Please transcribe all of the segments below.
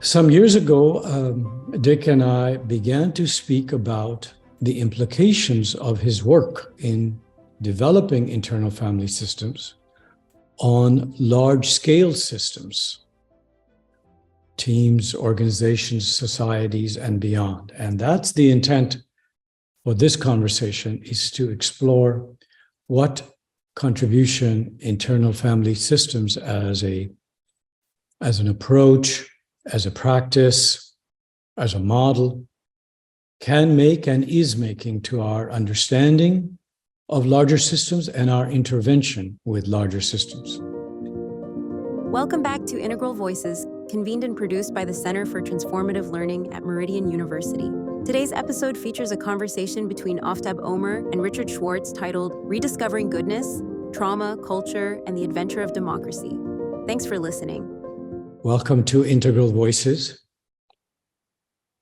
Some years ago, Dick and I began to speak about the implications of his work in developing internal family systems on large-scale systems, teams, organizations, societies, and beyond. And that's the intent for this conversation, is to explore what contribution internal family systems as an approach, as a practice, as a model, can make and is making to our understanding of larger systems and our intervention with larger systems. Welcome back to Integral Voices, convened and produced by the Center for Transformative Learning at Meridian University. Today's episode features a conversation between Aftab Omer and Richard Schwartz titled Rediscovering Goodness, Trauma, Culture, and the Adventure of Democracy. Thanks for listening. Welcome to Integral Voices,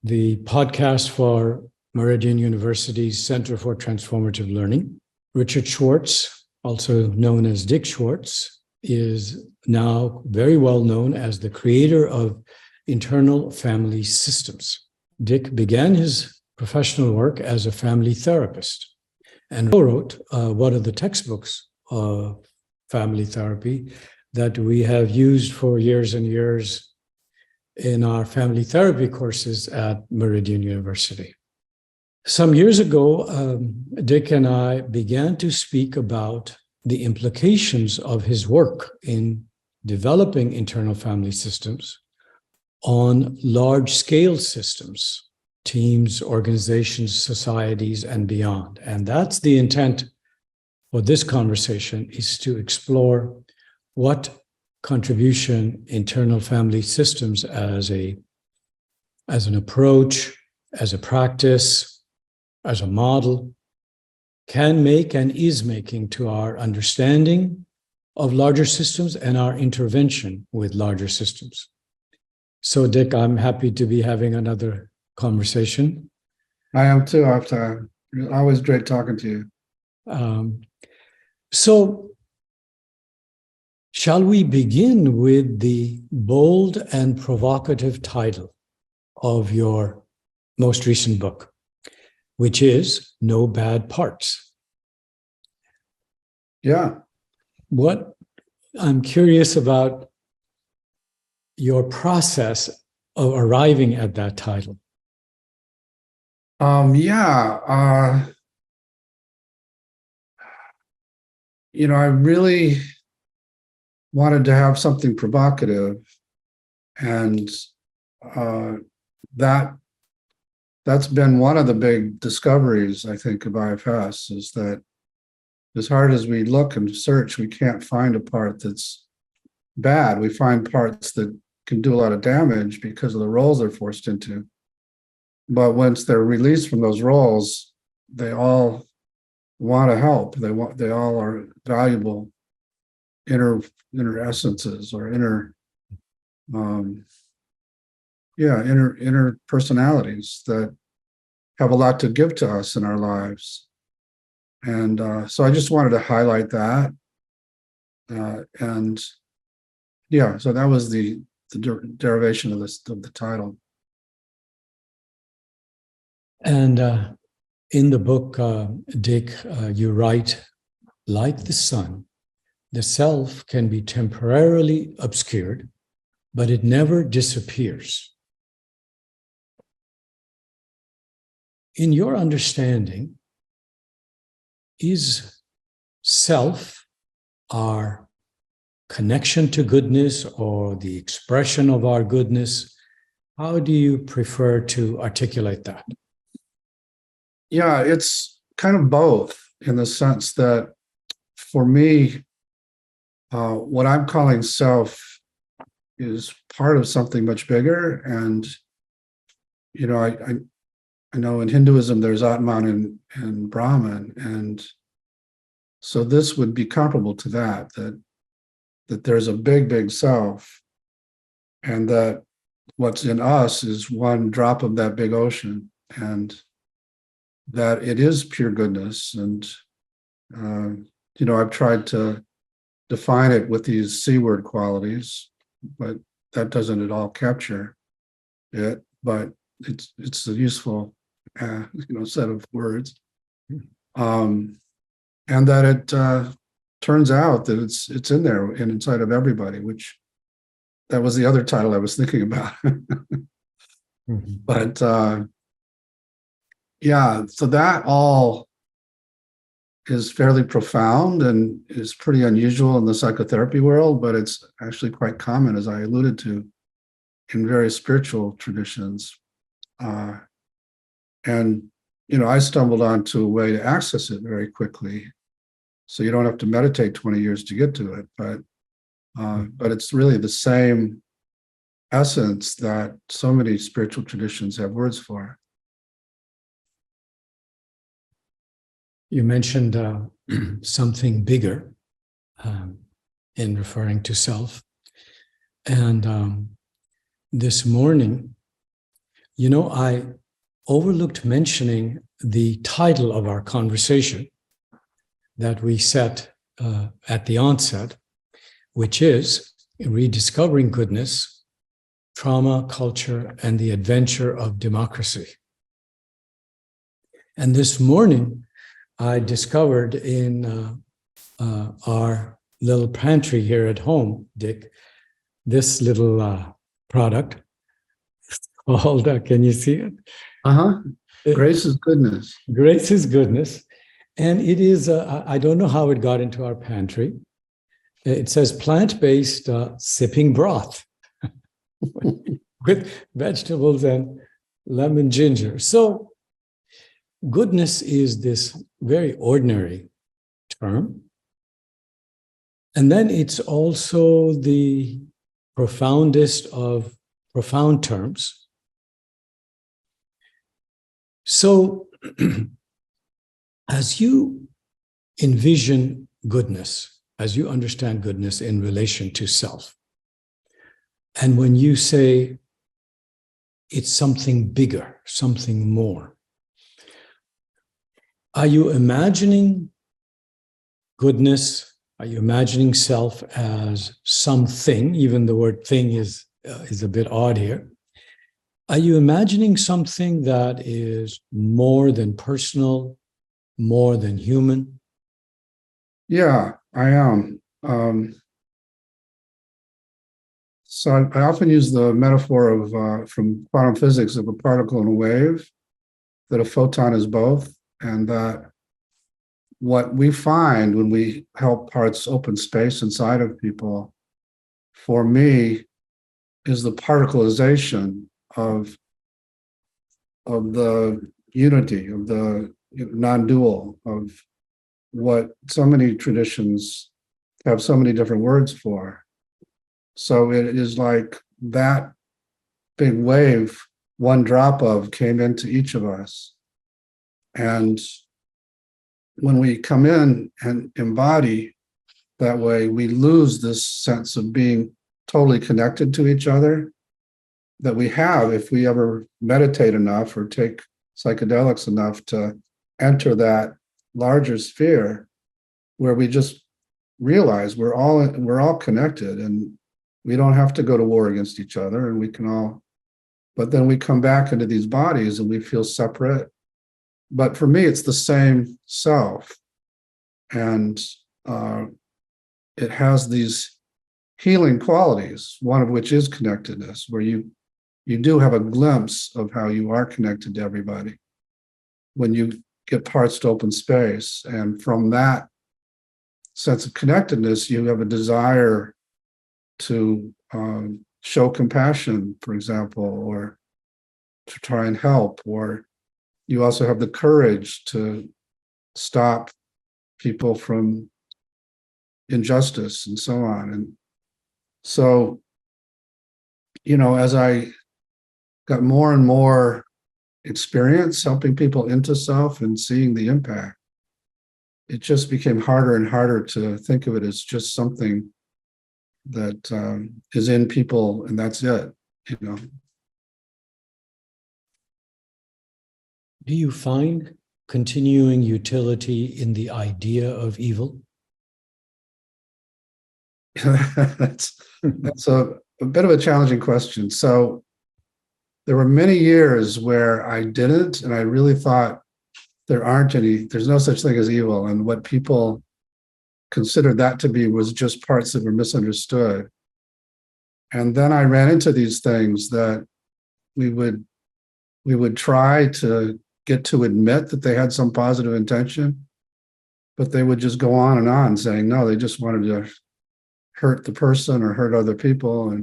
the podcast for Meridian University's Center for Transformative Learning. Richard Schwartz, also known as Dick Schwartz, is now very well known as the creator of internal family systems. Dick began his professional work as a family therapist and wrote one of the textbooks of family therapy that we have used for years and years in our family therapy courses at Meridian University. Some years ago, Dick and I began to speak about the implications of his work in developing internal family systems on large-scale systems, teams, organizations, societies, and beyond. And that's the intent for this conversation, is to explore what contribution internal family systems as an approach, as a practice, as a model, can make and is making to our understanding of larger systems and our intervention with larger systems. So, Dick, I'm happy to be having another conversation. I am too, Aftab. Always great talking to you. So, shall we begin with the bold and provocative title of your most recent book, which is No Bad Parts? Yeah. What I'm curious about your process of arriving at that title. I really wanted to have something provocative, and that's been one of the big discoveries, I think, of IFS, is that as hard as we look and search, we can't find a part that's bad. We find parts that can do a lot of damage because of the roles they're forced into. But once they're released from those roles, they all want to help. They all are valuable inner essences or inner personalities that have a lot to give to us in our lives. And so I just wanted to highlight that. So that was the derivation of the title. And in the book, Dick, you write, like the sun, the self can be temporarily obscured, but it never disappears. In your understanding, is self our connection to goodness or the expression of our goodness? How do you prefer to articulate that? Yeah, it's kind of both, in the sense that for me, what I'm calling self is part of something much bigger. And, I know in Hinduism, there's Atman and Brahman. And so this would be comparable to that there's a big, big self, and that what's in us is one drop of that big ocean, and that it is pure goodness. And, I've tried to define it with these C word qualities, but that doesn't at all capture it, but it's a useful set of words. And that it turns out that it's in there and inside of everybody, which that was the other title I was thinking about. But so that all is fairly profound and is pretty unusual in the psychotherapy world, but it's actually quite common, as I alluded to, in various spiritual traditions. And I stumbled onto a way to access it very quickly. So you don't have to meditate 20 years to get to it, but it's really the same essence that so many spiritual traditions have words for. You mentioned something bigger in referring to self. And this morning, I overlooked mentioning the title of our conversation that we set at the onset, which is Rediscovering Goodness, Trauma, Culture, and the Adventure of Democracy. And this morning, I discovered in our little pantry here at home, Dick, this little product called, can you see it? Grace is goodness. Grace is goodness. And it is, I don't know how it got into our pantry. It says plant-based sipping broth with vegetables and lemon ginger. So goodness is this very ordinary term. And then it's also the profoundest of profound terms. So as you envision goodness, as you understand goodness in relation to self, and when you say it's something bigger, something more, are you imagining goodness? Are you imagining self as something? Even the word thing is a bit odd here. Are you imagining something that is more than personal, more than human? Yeah, I am. So I often use the metaphor of from quantum physics of a particle and a wave, that a photon is both, and that what we find when we help parts open space inside of people, for me, is the particleization of the unity, of the non-dual, of what so many traditions have so many different words for. So it is like that big wave, one drop of, came into each of us. And when we come in and embody that way, we lose this sense of being totally connected to each other that we have if we ever meditate enough or take psychedelics enough to enter that larger sphere where we just realize we're all connected and we don't have to go to war against each other, and we can all, but then we come back into these bodies and we feel separate. But for me, it's the same self. And it has these healing qualities, one of which is connectedness, where you do have a glimpse of how you are connected to everybody when you get parts to open space. And from that sense of connectedness, you have a desire to show compassion, for example, or to try and help, or you also have the courage to stop people from injustice and so on. And so, as I got more and more experience helping people into self and seeing the impact, it just became harder and harder to think of it as just something that is in people and that's it, Do you find continuing utility in the idea of evil? That's a bit of a challenging question. So there were many years where I didn't, and I really thought there's no such thing as evil. And what people considered that to be was just parts that were misunderstood. And then I ran into these things that we would try to get to admit that they had some positive intention, but they would just go on and on saying, no, they just wanted to hurt the person or hurt other people.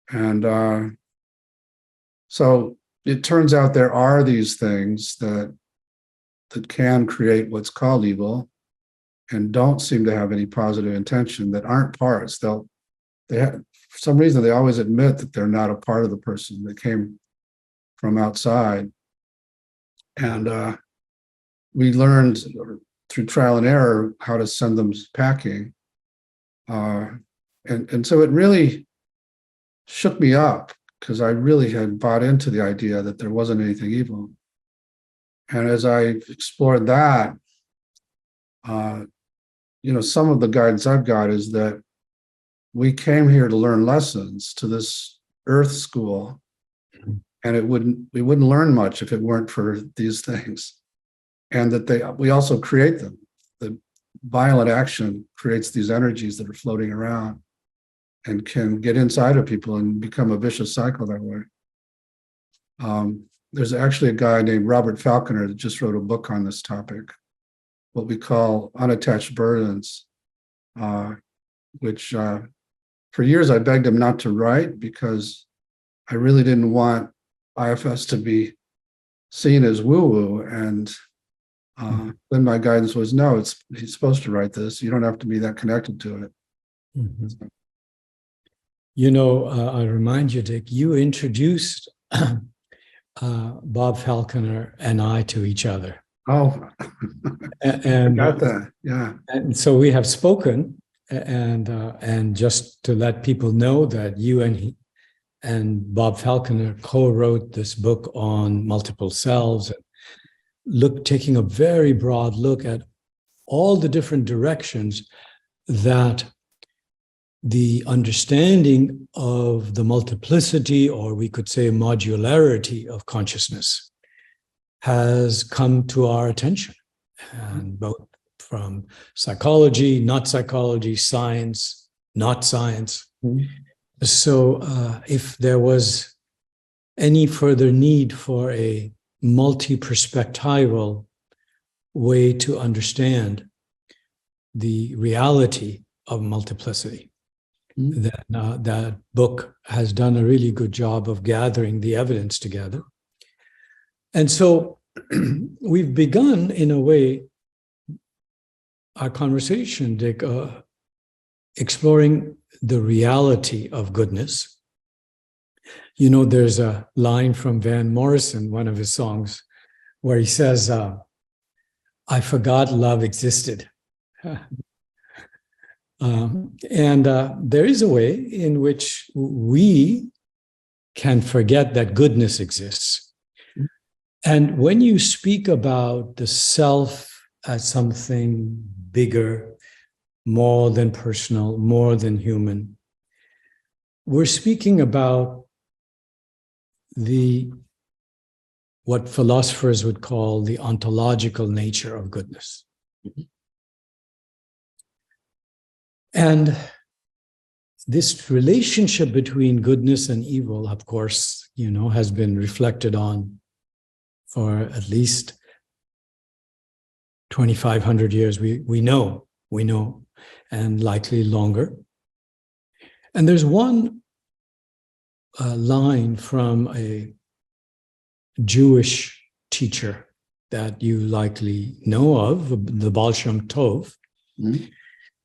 And so it turns out there are these things that can create what's called evil and don't seem to have any positive intention, that aren't parts. They have, for some reason, they always admit that they're not a part of the person. They came from outside. And we learned through trial and error how to send them packing. And so it really shook me up, because I really had bought into the idea that there wasn't anything evil. And as I explored that, some of the guidance I've got is that we came here to learn lessons to this earth school, and we wouldn't learn much if it weren't for these things. And that we also create them. The violent action creates these energies that are floating around and can get inside of people and become a vicious cycle that way. There's actually a guy named Robert Falconer that just wrote a book on this topic, what we call unattached burdens, which for years I begged him not to write, because I really didn't want IFS to be seen as woo-woo. And then my guidance was, no, he's supposed to write this. You don't have to be that connected to it. Mm-hmm. I remind you, Dick, you introduced Bob Falconer and I to each other. Oh, and got that. Yeah. And so we have spoken, and just to let people know that you and Bob Falconer co-wrote this book on multiple selves, taking a very broad look at all the different directions that the understanding of the multiplicity, or we could say modularity of consciousness, has come to our attention, and both from psychology, not psychology, science, not science. Mm-hmm. So if there was any further need for a multi-perspectival way to understand the reality of multiplicity, then that book has done a really good job of gathering the evidence together. And so we've begun, in a way, our conversation, Dick, exploring the reality of goodness. There's a line from Van Morrison, one of his songs, where he says, I forgot love existed. And there is a way in which we can forget that goodness exists. And when you speak about the self as something bigger, more than personal, more than human, we're speaking about what philosophers would call the ontological nature of goodness. And this relationship between goodness and evil, of course, has been reflected on for at least 2,500 years. We know, and likely longer. And there's one line from a Jewish teacher that you likely know of, the Baal Shem Tov. Mm-hmm.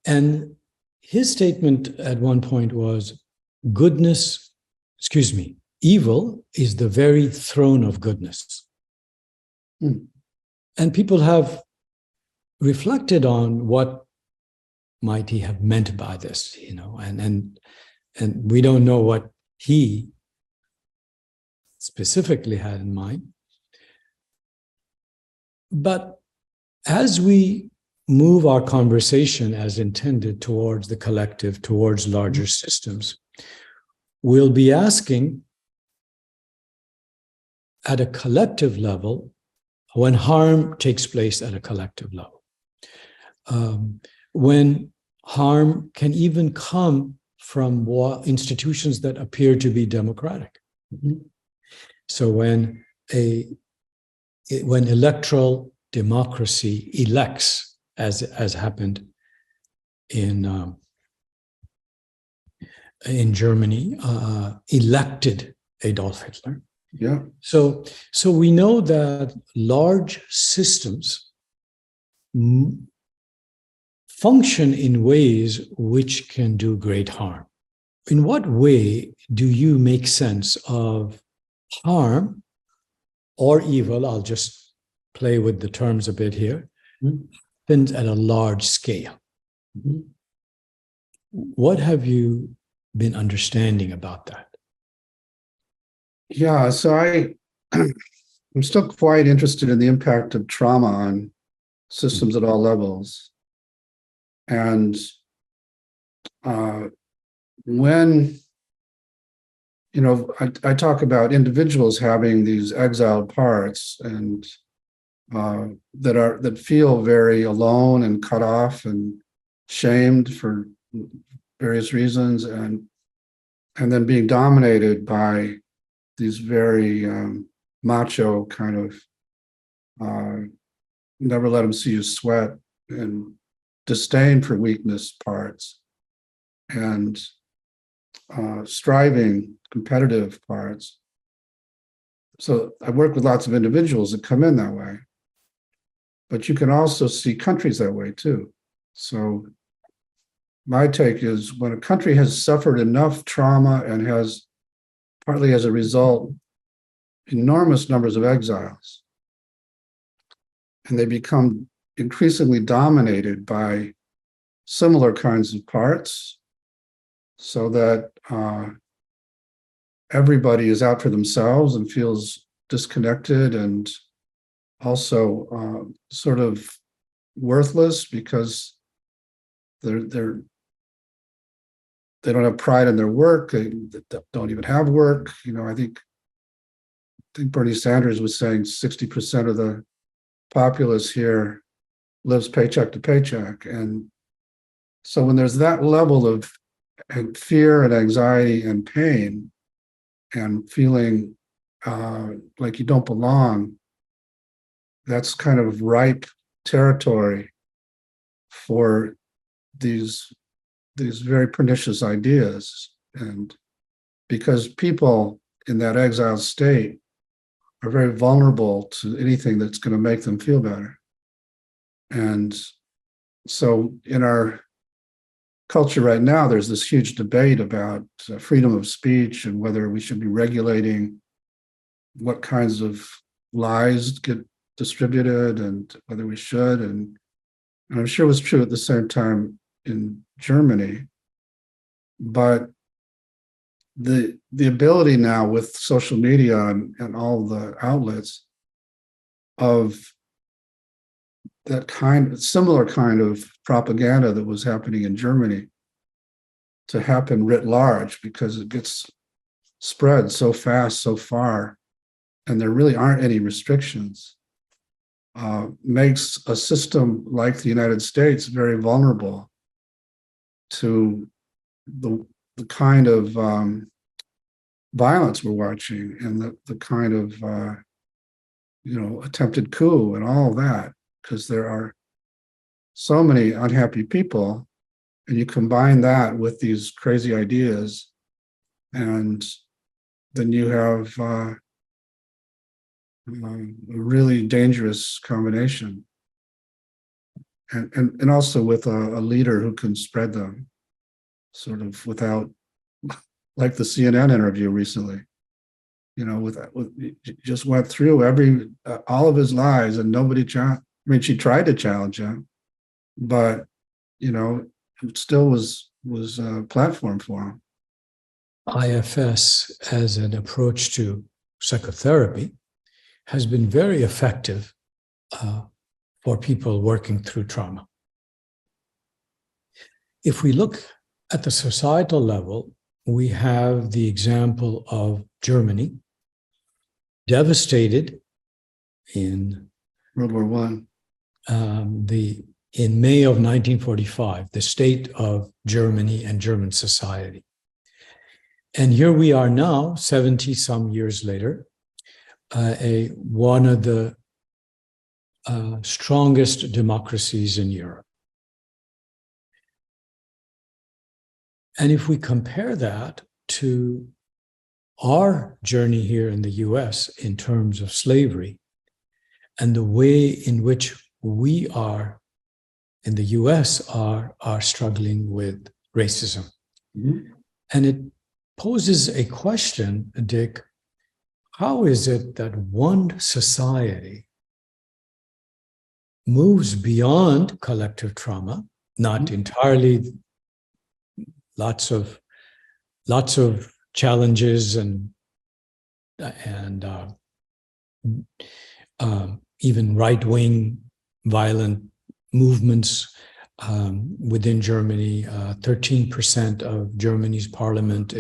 And his statement at one point was, evil is the very throne of goodness. Mm. And people have reflected on what might he have meant by this, and we don't know what he specifically had in mind. But as we move our conversation as intended towards the collective, towards larger systems, we'll be asking, at a collective level, when harm takes place at a collective level, when harm can even come from institutions that appear to be democratic. So when electoral democracy elects, as happened in Germany, elected Adolf Hitler. Yeah. So we know that large systems function in ways which can do great harm. In what way do you make sense of harm or evil? I'll just play with the terms a bit here. Happens at a large scale. What have you been understanding about that? Yeah, so I'm still quite interested in the impact of trauma on systems at all levels. And when, I talk about individuals having these exiled parts and that feel very alone and cut off and shamed for various reasons, and then being dominated by these very macho kind of never let them see you sweat and disdain for weakness parts and striving competitive parts. So I work with lots of individuals that come in that way, but you can also see countries that way too. So my take is when a country has suffered enough trauma and has, partly as a result, enormous numbers of exiles, and they become increasingly dominated by similar kinds of parts, so that everybody is out for themselves and feels disconnected and also sort of worthless because they don't have pride in their work. They don't even have work. I think Bernie Sanders was saying 60% of the populace here lives paycheck to paycheck. And so when there's that level of fear and anxiety and pain and feeling like you don't belong, that's kind of ripe territory for these very pernicious ideas. And because people in that exiled state are very vulnerable to anything that's going to make them feel better. And so in our culture right now, there's this huge debate about freedom of speech and whether we should be regulating what kinds of lies get distributed and whether we should. And I'm sure it was true at the same time in Germany. But the ability now with social media and all the outlets of that similar kind of propaganda that was happening in Germany to happen writ large, because it gets spread so fast, so far, and there really aren't any restrictions, makes a system like the United States very vulnerable to the kind of violence we're watching and the kind of attempted coup and all of that, because there are so many unhappy people, and you combine that with these crazy ideas, and then you have a really dangerous combination, and also with a leader who can spread them sort of without, like the CNN interview recently, just went through all of his lies, and nobody she tried to challenge him, but it still was a platform for him. IFS as an approach to psychotherapy has been very effective for people working through trauma. If we look at the societal level, we have the example of Germany, devastated in World War One. In May of 1945, the state of Germany and German society. And here we are now, 70 some years later, one of the strongest democracies in Europe. And if we compare that to our journey here in the US in terms of slavery and the way in which we are in the US are struggling with racism. Mm-hmm. And it poses a question, Dick, how is it that one society moves beyond collective trauma, not entirely, lots of challenges and even right-wing violent movements within Germany. 13% of Germany's parliament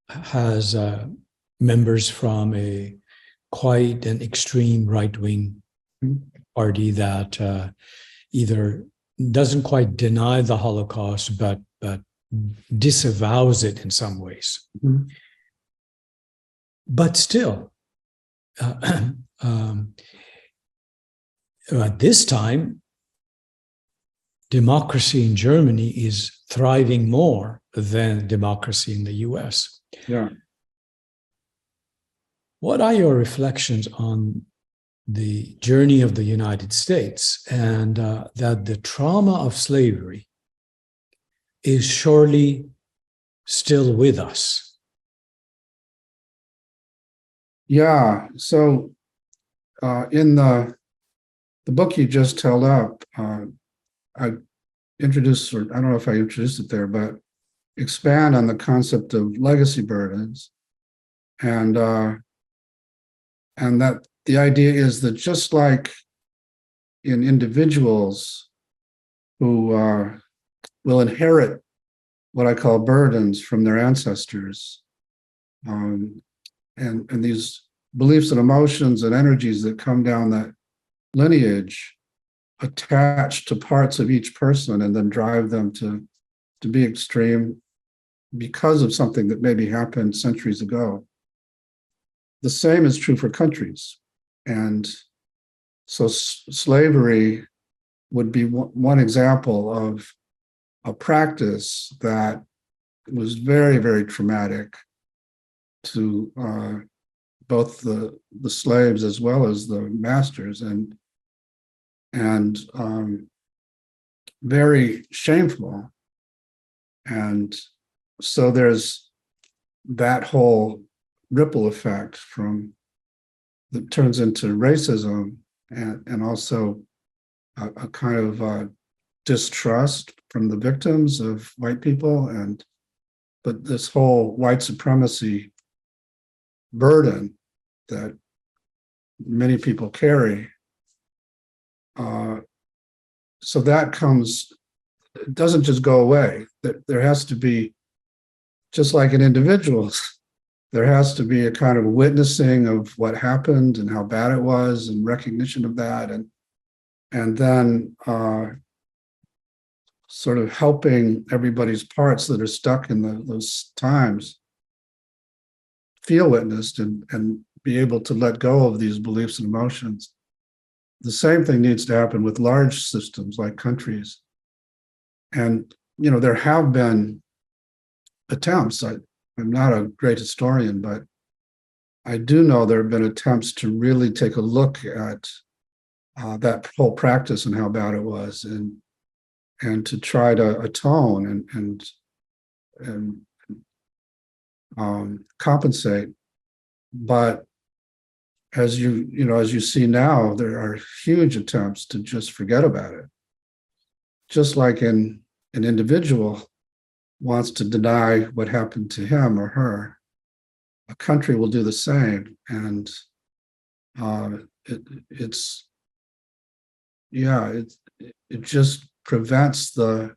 has members from a quite an extreme right-wing party that either doesn't quite deny the Holocaust, but disavows it in some ways. Mm-hmm. But still, at this time, democracy in Germany is thriving more than democracy in the US. Yeah. What are your reflections on the journey of the United States and that the trauma of slavery is surely still with us? Yeah. So in the book you just held up, I introduced, or I don't know if I introduced it there, but expand on the concept of legacy burdens, and that the idea is that just like in individuals who will inherit what I call burdens from their ancestors, and these beliefs and emotions and energies that come down that lineage attached to parts of each person and then drive them to be extreme because of something that maybe happened centuries ago. The same is true for countries. And so slavery would be one example of a practice that was very, very traumatic to both the slaves as well as the masters, and very shameful. And so there's that whole ripple effect that turns into racism, and also a kind of distrust from the victims of white people, but this whole white supremacy burden that many people carry. So that it doesn't just go away. There has to be, just like in individuals, there has to be a kind of witnessing of what happened and how bad it was, and recognition of that, and then sort of helping everybody's parts that are stuck in those times feel witnessed and be able to let go of these beliefs and emotions. The same thing needs to happen with large systems like countries. And, there have been attempts. I'm not a great historian, but I do know there have been attempts to really take a look at that whole practice and how bad it was, and to try to atone and compensate. But as you see now, there are huge attempts to just forget about it. Just like an individual wants to deny what happened to him or her, a country will do the same. And it just prevents the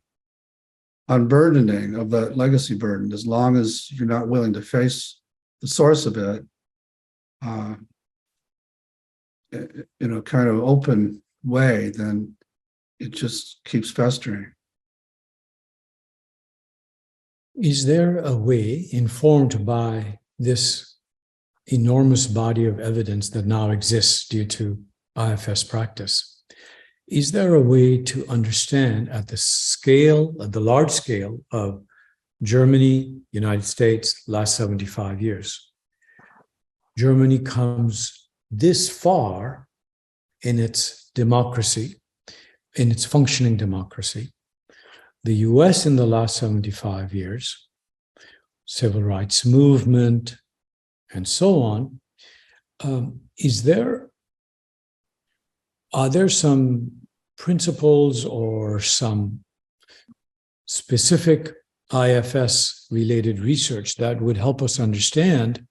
unburdening of the legacy burden, as long as you're not willing to face the source of it, in a kind of open way, then it just keeps festering. Is there a way, informed by this enormous body of evidence that now exists due to IFS practice, is there a way to understand at the scale, at the large scale of Germany, United States, last 75 years? Germany comes this far in its democracy, in its functioning democracy. The US in the last 75 years, civil rights movement, and so on, are there some principles or some specific IFS-related research that would help us understand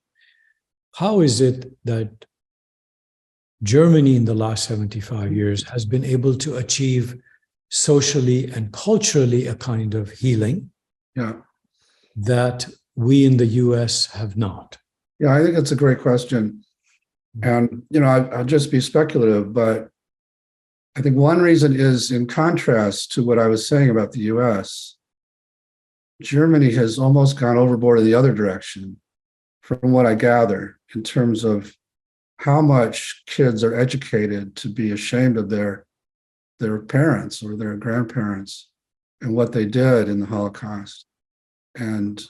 how is it that Germany in the last 75 years has been able to achieve socially and culturally a kind of healing that we in the US have not? Yeah, I think it's a great question. And, I'll just be speculative, but I think one reason is in contrast to what I was saying about the US, Germany has almost gone overboard in the other direction, from what I gather, in terms of how much kids are educated to be ashamed of their parents or their grandparents and what they did in the Holocaust. And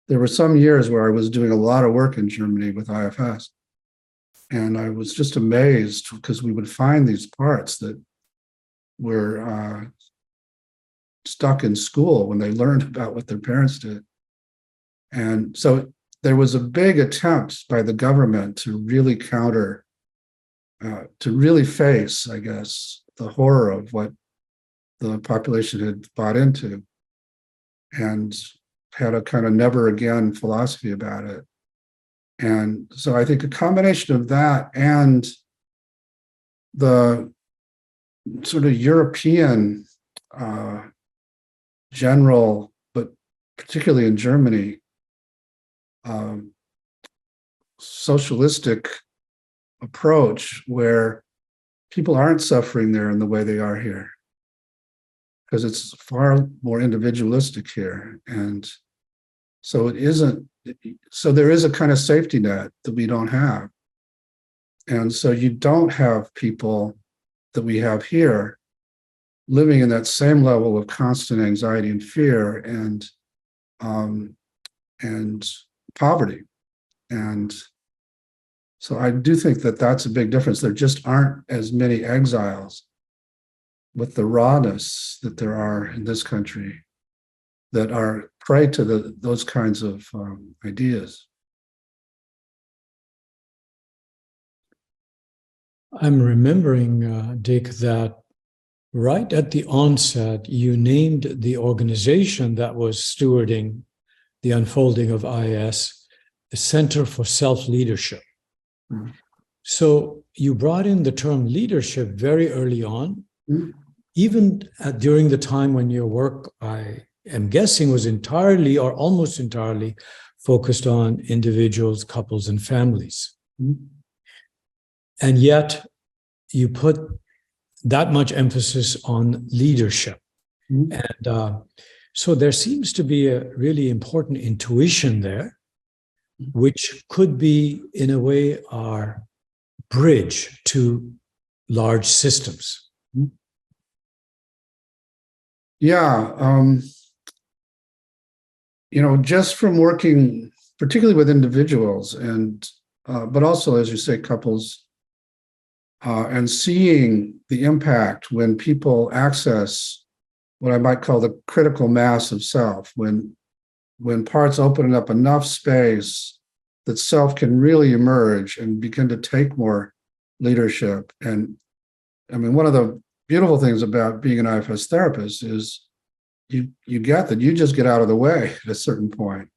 there were some years where I was doing a lot of work in Germany with IFS. And I was just amazed because we would find these parts that were stuck in school when they learned about what their parents did. And so there was a big attempt by the government to really counter, to really face, I guess, the horror of what the population had bought into, and had a kind of never again philosophy about it. And so I think a combination of that and the sort of European general, but particularly in Germany, socialistic approach where people aren't suffering there in the way they are here, because it's far more individualistic here. And so it isn't, so there is a kind of safety net that we don't have. And so you don't have people that we have here living in that same level of constant anxiety and fear and poverty. And so I do think that that's a big difference. There just aren't as many exiles with the rawness that there are in this country that are prey to those kinds of ideas. I'm remembering, Dick, that right at the onset, you named the organization that was stewarding the unfolding of IS, the Center for Self-Leadership. Mm-hmm. So you brought in the term leadership very early on, mm-hmm. even during the time when your work, I am guessing, was entirely or almost entirely focused on individuals, couples, and families. Mm-hmm. And yet you put that much emphasis on leadership. Mm-hmm. And so there seems to be a really important intuition there, which could be, in a way, our bridge to large systems. Yeah. Just from working, particularly with individuals and, but also, as you say, couples, and seeing the impact when people access what I might call the critical mass of self, when parts open up enough space that self can really emerge and begin to take more leadership. And I mean, one of the beautiful things about being an IFS therapist is you get that you just get out of the way at a certain point,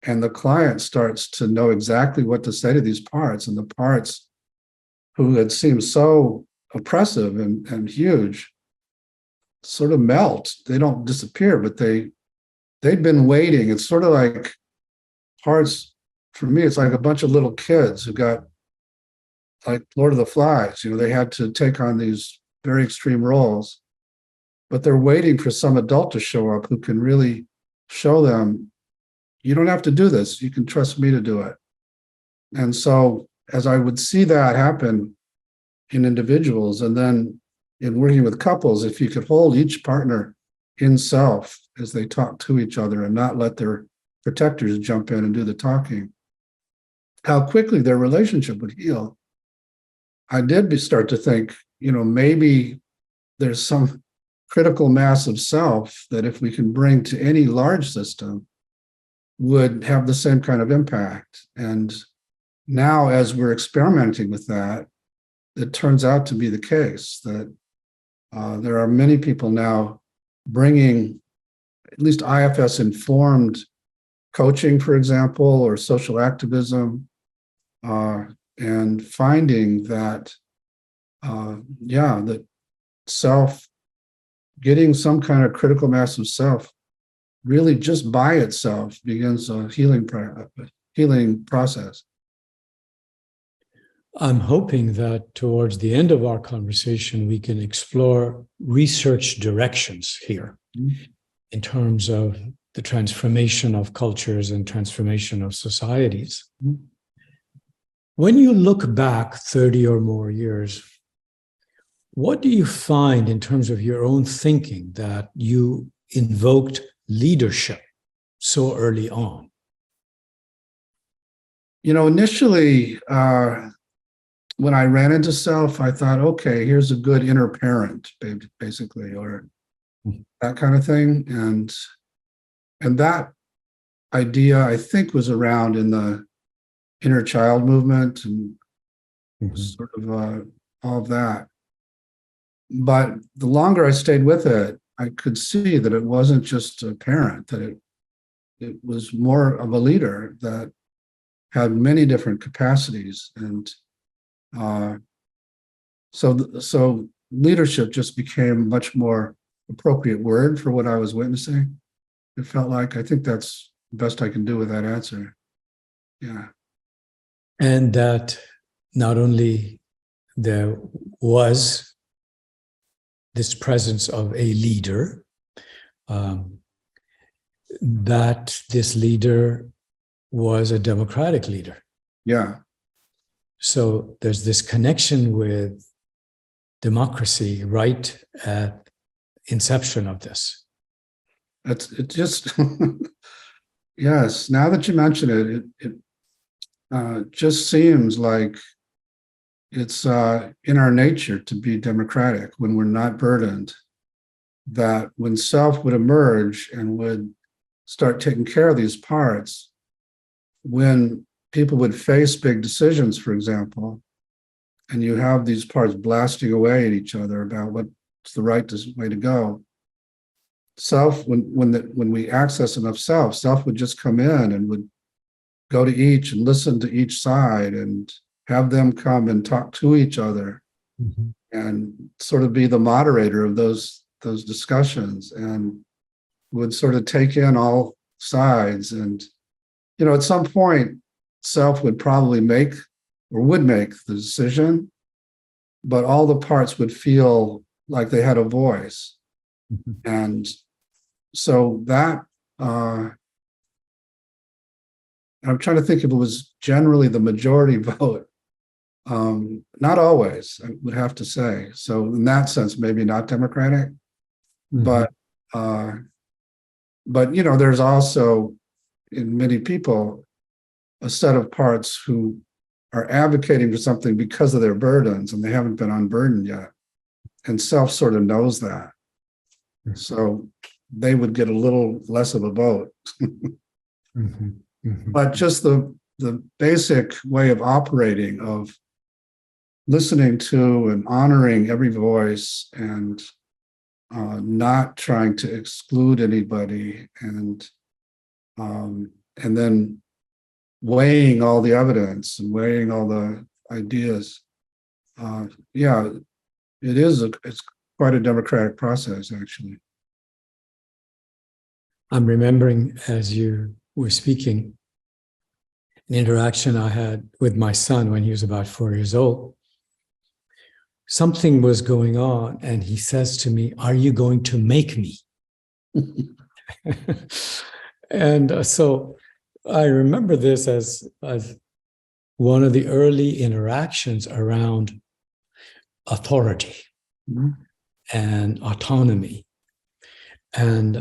and the client starts to know exactly what to say to these parts, and the parts who had seemed so oppressive and huge sort of melt. They don't disappear, but they they'd been waiting. It's sort of like parts, for me, it's like a bunch of little kids who got like Lord of the Flies. They had to take on these very extreme roles, but they're waiting for some adult to show up who can really show them, you don't have to do this. You can trust me to do it. And so as I would see that happen in individuals, and then in working with couples, if you could hold each partner in self as they talk to each other and not let their protectors jump in and do the talking, how quickly their relationship would heal. I did start to think, maybe there's some critical mass of self that if we can bring to any large system would have the same kind of impact. And now, as we're experimenting with that, it turns out to be the case that there are many people now bringing at least IFS informed coaching, for example, or social activism, and finding that, that self, getting some kind of critical mass of self, really just by itself begins a healing process. I'm hoping that towards the end of our conversation, we can explore research directions here in terms of the transformation of cultures and transformation of societies. When you look back 30 or more years, what do you find in terms of your own thinking that you invoked leadership so early on? Initially, when I ran into self, I thought, okay, here's a good inner parent, basically, or that kind of thing. And that idea, I think, was around in the inner child movement and sort of all of that. But the longer I stayed with it, I could see that it wasn't just a parent, that it was more of a leader that had many different capacities. And so leadership just became a much more appropriate word for what I was witnessing. It felt like, I think that's the best I can do with that answer. Yeah. And that not only there was this presence of a leader, that this leader was a democratic leader. Yeah. So there's this connection with democracy right at inception of this. It just, yes, now that you mention it just seems like it's in our nature to be democratic when we're not burdened, that when self would emerge and would start taking care of these parts, when people would face big decisions, for example, and you have these parts blasting away at each other about what's the right way to go, self, when we access enough self would just come in and would go to each and listen to each side and have them come and talk to each other and sort of be the moderator of those discussions, and would sort of take in all sides. And, at some point, self would probably would make the decision, but all the parts would feel like they had a voice. And so that, I'm trying to think if it was generally the majority vote. Not always, I would have to say. So in that sense, maybe not democratic, but there's also in many people a set of parts who are advocating for something because of their burdens and they haven't been unburdened yet. And self sort of knows that. So they would get a little less of a vote. But just the basic way of operating, of listening to and honoring every voice and not trying to exclude anybody, and then weighing all the evidence and weighing all the ideas. It's quite a democratic process, actually. I'm remembering as you were speaking, an interaction I had with my son when he was about 4 years old. Something was going on, and he says to me, "Are you going to make me?" And so I remember this as one of the early interactions around authority and autonomy, and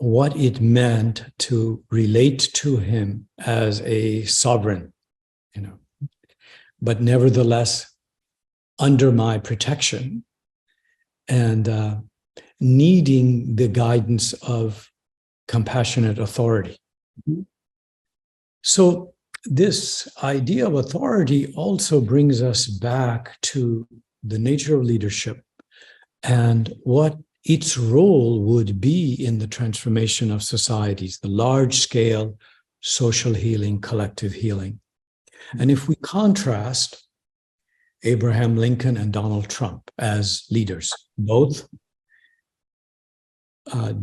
what it meant to relate to him as a sovereign, but nevertheless under my protection, and needing the guidance of compassionate authority. So this idea of authority also brings us back to the nature of leadership and what its role would be in the transformation of societies, the large-scale social healing, collective healing. And if we contrast Abraham Lincoln and Donald Trump as leaders, both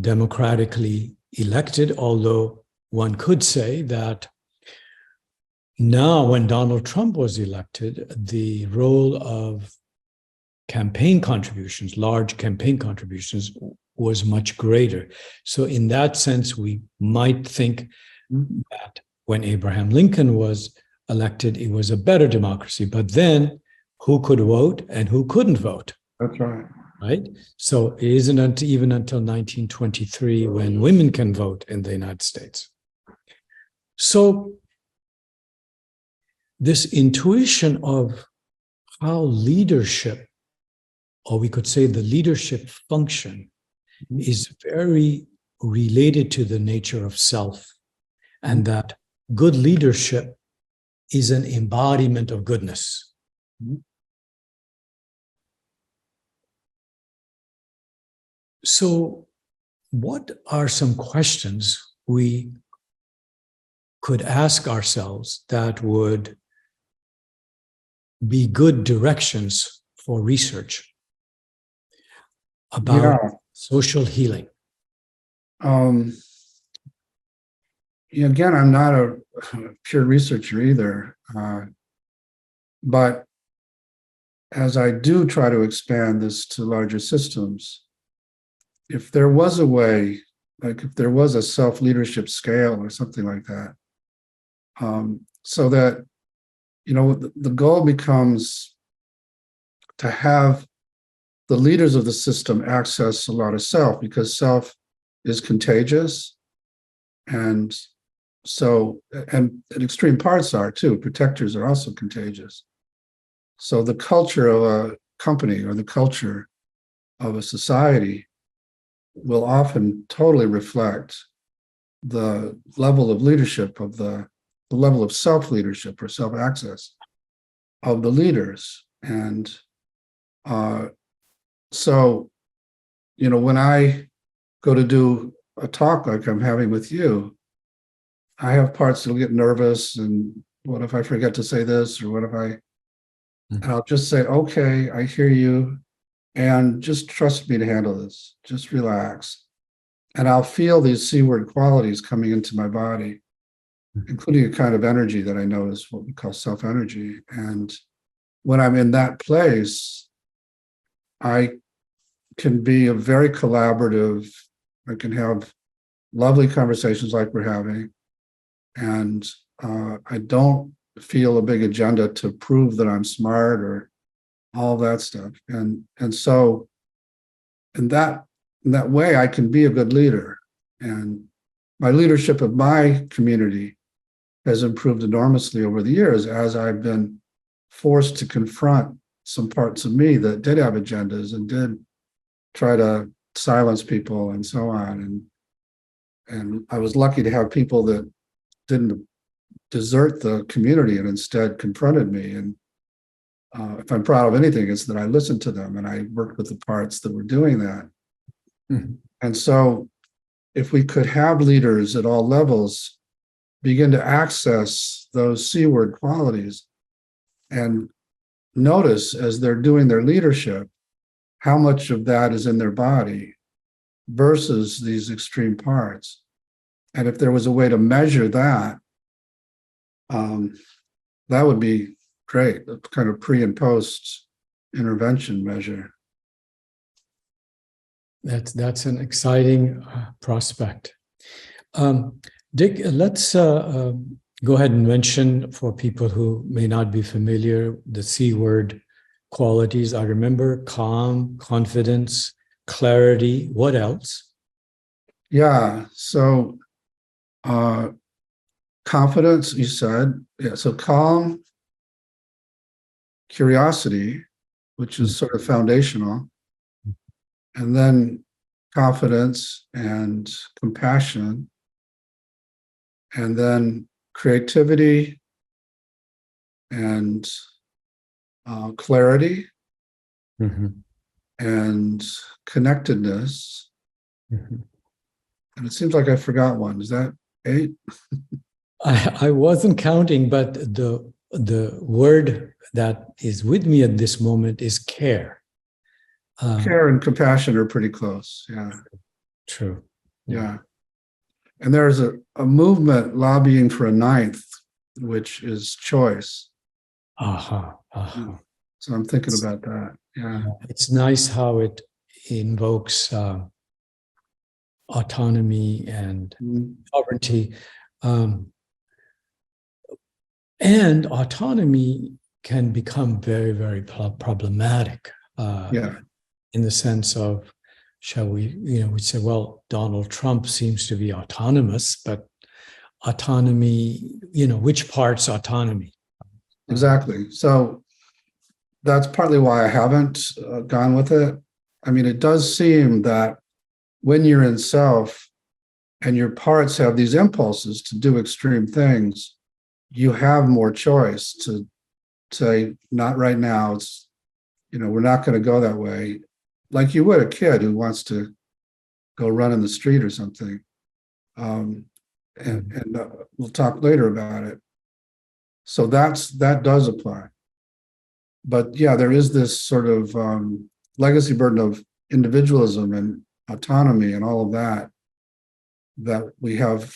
democratically elected, although one could say that now when Donald Trump was elected, the role of campaign contributions, large campaign contributions, was much greater. So in that sense, we might think that when Abraham Lincoln was elected, it was a better democracy. But then who could vote and who couldn't vote? That's right. Right? So it isn't even until 1923 when women can vote in the United States. So this intuition of how leadership, or we could say the leadership function, is very related to the nature of self, and that good leadership is an embodiment of goodness. So what are some questions we could ask ourselves that would be good directions for research about social healing? Again, I'm not a pure researcher either, but as I do try to expand this to larger systems, if there was a way, like if there was a self-leadership scale or something like that, so that, the goal becomes to have the leaders of the system access a lot of self, because self is contagious. And so, and extreme parts are too. Protectors are also contagious. So the culture of a company or the culture of a society will often totally reflect the level of leadership of the level of self-leadership or self-access of the leaders. And so, when I go to do a talk like I'm having with you, I have parts that'll get nervous, and what if I forget to say this, or what if and I'll just say, okay, I hear you, and just trust me to handle this. Just relax. And I'll feel these C-word qualities coming into my body, including a kind of energy that I know is what we call self-energy. And when I'm in that place, I can be a very collaborative. I can have lovely conversations like we're having. And I don't feel a big agenda to prove that I'm smart or all that stuff. And so in that way, I can be a good leader. And my leadership of my community has improved enormously over the years as I've been forced to confront some parts of me that did have agendas and did try to silence people and so on. And I was lucky to have people that didn't desert the community and instead confronted me. And if I'm proud of anything, it's that I listened to them and I worked with the parts that were doing that. And so if we could have leaders at all levels begin to access those C-word qualities and notice as they're doing their leadership, how much of that is in their body versus these extreme parts. And if there was a way to measure that, that would be great, a kind of pre and post intervention measure. That's an exciting prospect. Dick, let's go ahead and mention for people who may not be familiar the C word qualities. I remember calm, confidence, clarity. What else? Yeah. So confidence, you said. Yeah. So calm, curiosity, which is sort of foundational, and then confidence and compassion, and then creativity and clarity and connectedness. And it seems like I forgot one. Is that 8? I wasn't counting, but the word that is with me at this moment is care. Care and compassion are pretty close. Yeah. True. Yeah. And there's a movement lobbying for a 9th, which is choice. So I'm thinking about that. Yeah. It's nice how it invokes autonomy and sovereignty. And autonomy can become very, very problematic. In the sense of, shall we, we say, well, Donald Trump seems to be autonomous, but autonomy, which part's autonomy? Exactly. So that's partly why I haven't gone with it. I mean, it does seem that when you're in self and your parts have these impulses to do extreme things, you have more choice to say, not right now. It's, we're not going to go that way. Like you would a kid who wants to go run in the street or something. And we'll talk later about it. So that does apply. But yeah, there is this sort of legacy burden of individualism and autonomy and all of that we have,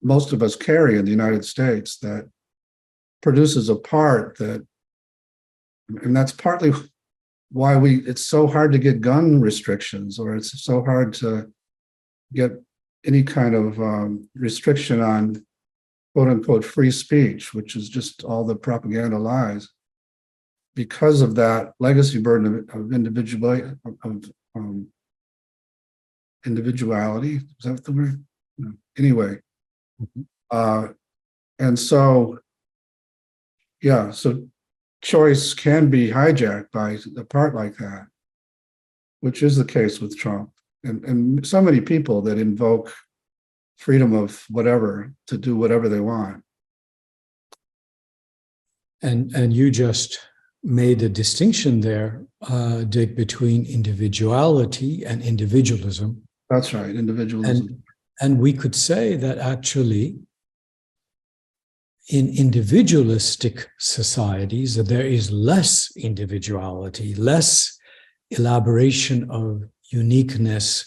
most of us carry in the United States, that produces a part that, and that's partly why it's so hard to get gun restrictions, or it's so hard to get any kind of restriction on quote unquote free speech, which is just all the propaganda lies, because of that legacy burden of individuality. Individuality, is that the word? No. Anyway, and so, yeah, so choice can be hijacked by a part like that, which is the case with Trump and so many people that invoke freedom of whatever to do whatever they want. And you just made a distinction there, Dick, between individuality and individualism. That's right, individualism. And we could say that actually in individualistic societies, that there is less individuality, less elaboration of uniqueness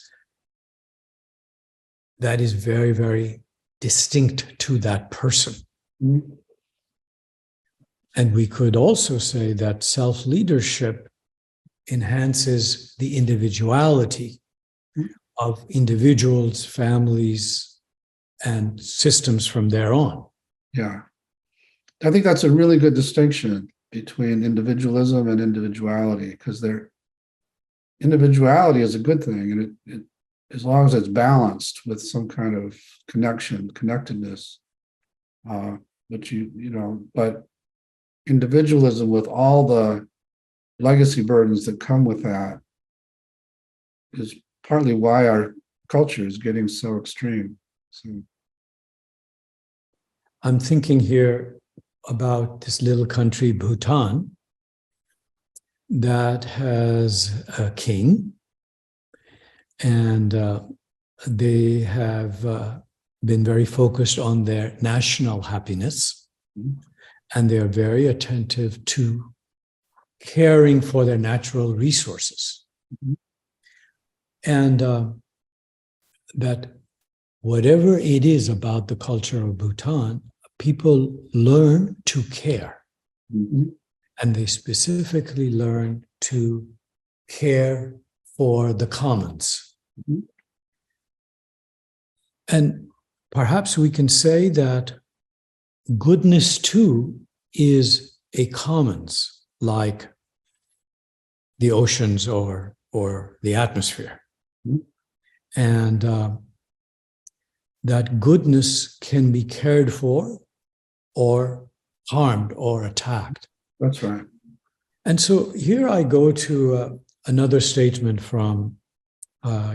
that is very, very distinct to that person. Mm-hmm. And we could also say that self-leadership enhances the individuality of individuals, families, and systems from there on. Yeah. I think that's a really good distinction between individualism and individuality, because individuality is a good thing, and it as long as it's balanced with some kind of connectedness. But individualism with all the legacy burdens that come with that is partly why our culture is getting so extreme. So I'm thinking here about this little country, Bhutan, that has a king, and they have been very focused on their national happiness, and they are very attentive to caring for their natural resources. And that whatever it is about the culture of Bhutan, people learn to care. Mm-hmm. And they specifically learn to care for the commons. Mm-hmm. And perhaps we can say that goodness too is a commons, like the oceans or the atmosphere. Mm-hmm. And that goodness can be cared for or harmed or attacked. That's right. And so here I go to another statement from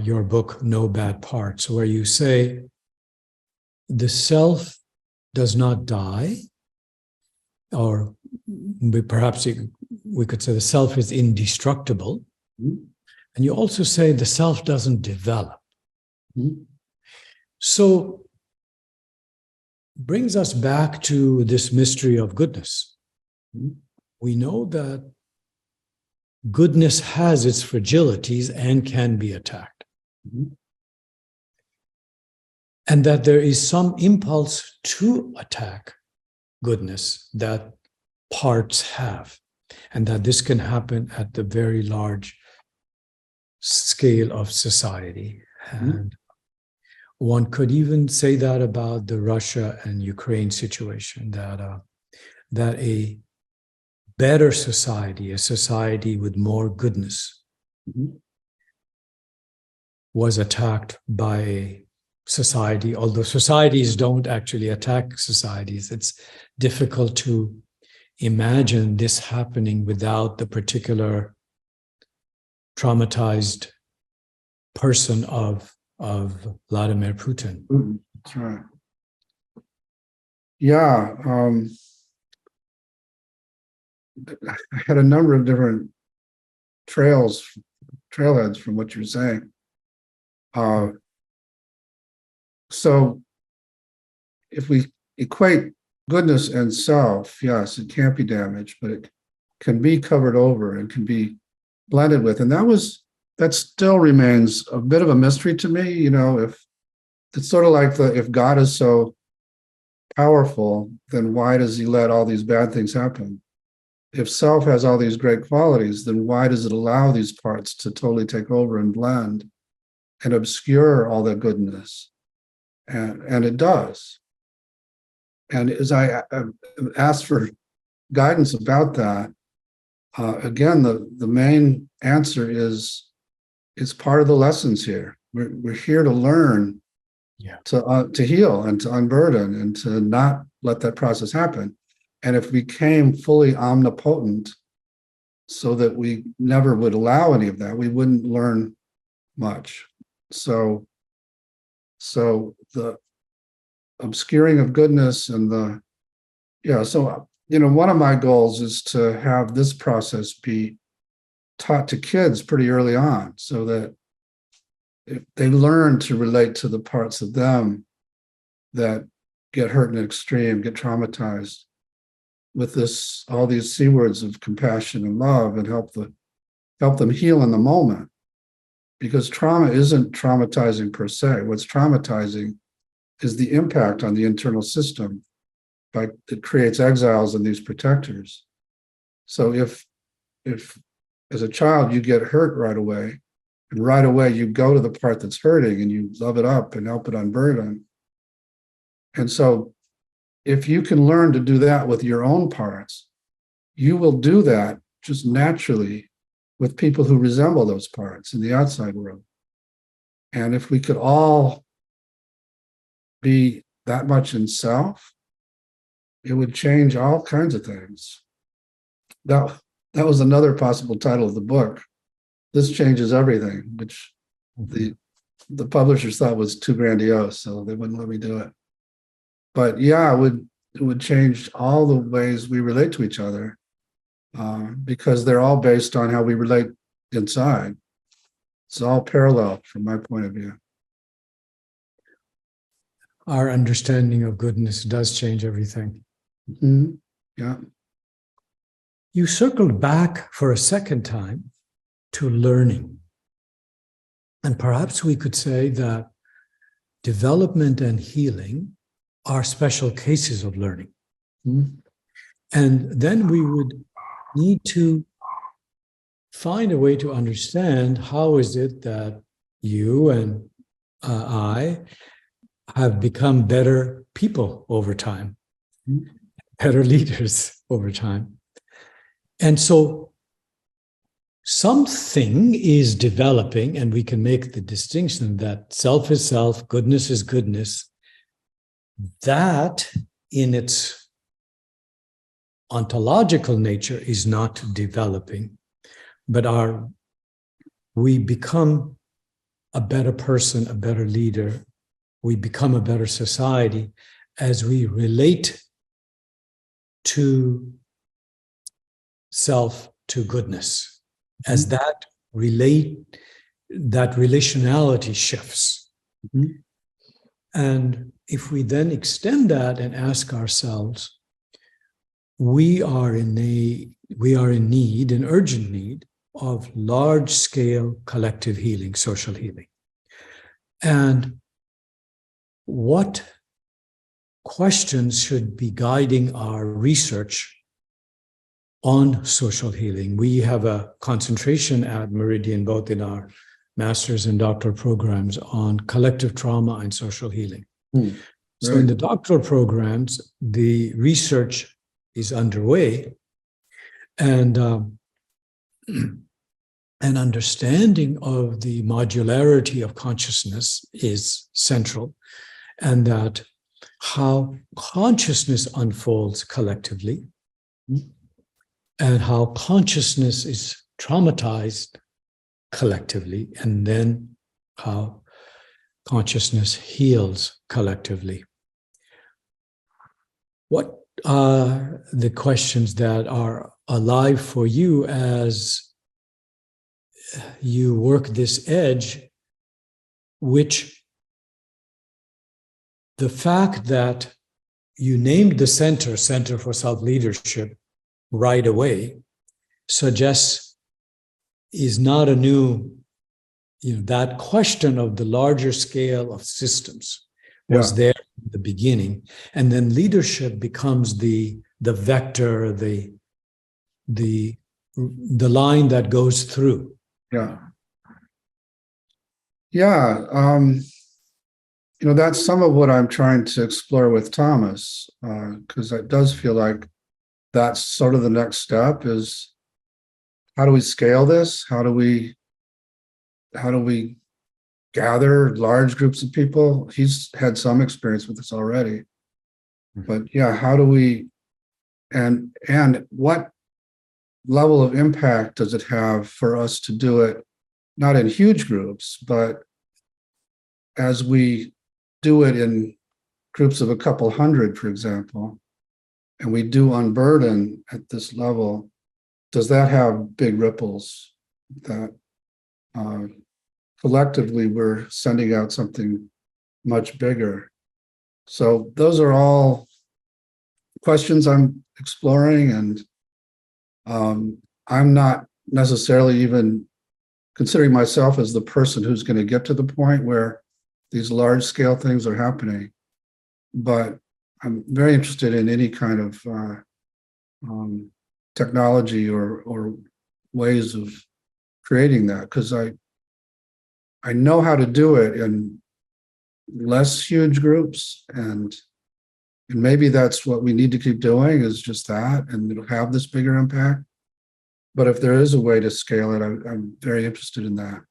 your book, No Bad Parts, where you say, the self does not die, or perhaps we could say the self is indestructible. Mm-hmm. And you also say the self doesn't develop. Mm-hmm. So brings us back to this mystery of goodness. Mm-hmm. We know that goodness has its fragilities and can be attacked. Mm-hmm. And that there is some impulse to attack goodness that parts have, and that this can happen at the very large scale of society. Mm-hmm. And one could even say that about the Russia and Ukraine situation, that a better society, a society with more goodness, Mm-hmm. was attacked by a society, although societies don't actually attack societies. It's difficult to imagine this happening without the particular traumatized person of Vladimir Putin. Mm-hmm. That's right. Yeah. I had a number of different trailheads from what you're saying. So if we equate goodness and self, yes, it can't be damaged, but it can be covered over and can be blended with. And that still remains a bit of a mystery to me. You know, if it's sort of like if God is so powerful, then why does he let all these bad things happen? If self has all these great qualities, then why does it allow these parts to totally take over and blend and obscure all that goodness? And it does. And as I asked for guidance about that, again, the main answer is it's part of the lessons here. We're here to learn, to heal and to unburden and to not let that process happen. And if we became fully omnipotent so that we never would allow any of that, we wouldn't learn much. So the obscuring of goodness and one of my goals is to have this process be taught to kids pretty early on, so that if they learn to relate to the parts of them that get hurt in an extreme, get traumatized, with all these C words of compassion and love, and help them heal in the moment. Because trauma isn't traumatizing per se. What's traumatizing is the impact on the internal system. It creates exiles and these protectors. So if as a child you get hurt right away, and right away you go to the part that's hurting and you love it up and help it unburden. And so if you can learn to do that with your own parts, you will do that just naturally with people who resemble those parts in the outside world. And if we could all be that much in self, it would change all kinds of things. That was another possible title of the book. This changes everything, which the publishers thought was too grandiose, so they wouldn't let me do it. But yeah, it would change all the ways we relate to each other, because they're all based on how we relate inside. It's all parallel from my point of view. Our understanding of goodness does change everything. Mm-hmm. Yeah. You circled back for a second time to learning. And perhaps we could say that development and healing are special cases of learning. Mhm. And then we would need to find a way to understand how is it that you and I have become better people over time, better leaders over time. And so something is developing, and we can make the distinction that self is self, goodness is goodness. That in its ontological nature is not developing, but we become a better person, a better leader. We become a better society as we relate to self, to goodness, as that relationality shifts. Mhm. And if we then extend that and ask ourselves, we are in urgent need of large-scale collective healing, social healing. And what questions should be guiding our research on social healing? We have a concentration at Meridian, both in our master's and doctoral programs, on collective trauma and social healing. So in the doctoral programs, the research is underway, and an understanding of the modularity of consciousness is central, and that how consciousness unfolds collectively and how consciousness is traumatized collectively, and then how consciousness heals collectively. What are the questions that are alive for you as you work this edge, which the fact that you named the Center for Self-Leadership right away suggests is not a new, that question of the larger scale of systems was there in the beginning, and then leadership becomes the vector, the line that goes through. That's some of what I'm trying to explore with Thomas, because it does feel like that's sort of the next step is, how do we scale this? How do we gather large groups of people? He's had some experience with this already, but how do we, and what level of impact does it have for us to do it, not in huge groups, but as we do it in groups of a couple hundred, for example, and we do unburden at this level, does that have big ripples that collectively we're sending out something much bigger? So those are all questions I'm exploring, and I'm not necessarily even considering myself as the person who's going to get to the point where these large scale things are happening. But I'm very interested in any kind of technology or ways of creating that, because I know how to do it in less huge groups, and maybe that's what we need to keep doing, is just that, and it'll have this bigger impact. But if there is a way to scale it, I'm very interested in that.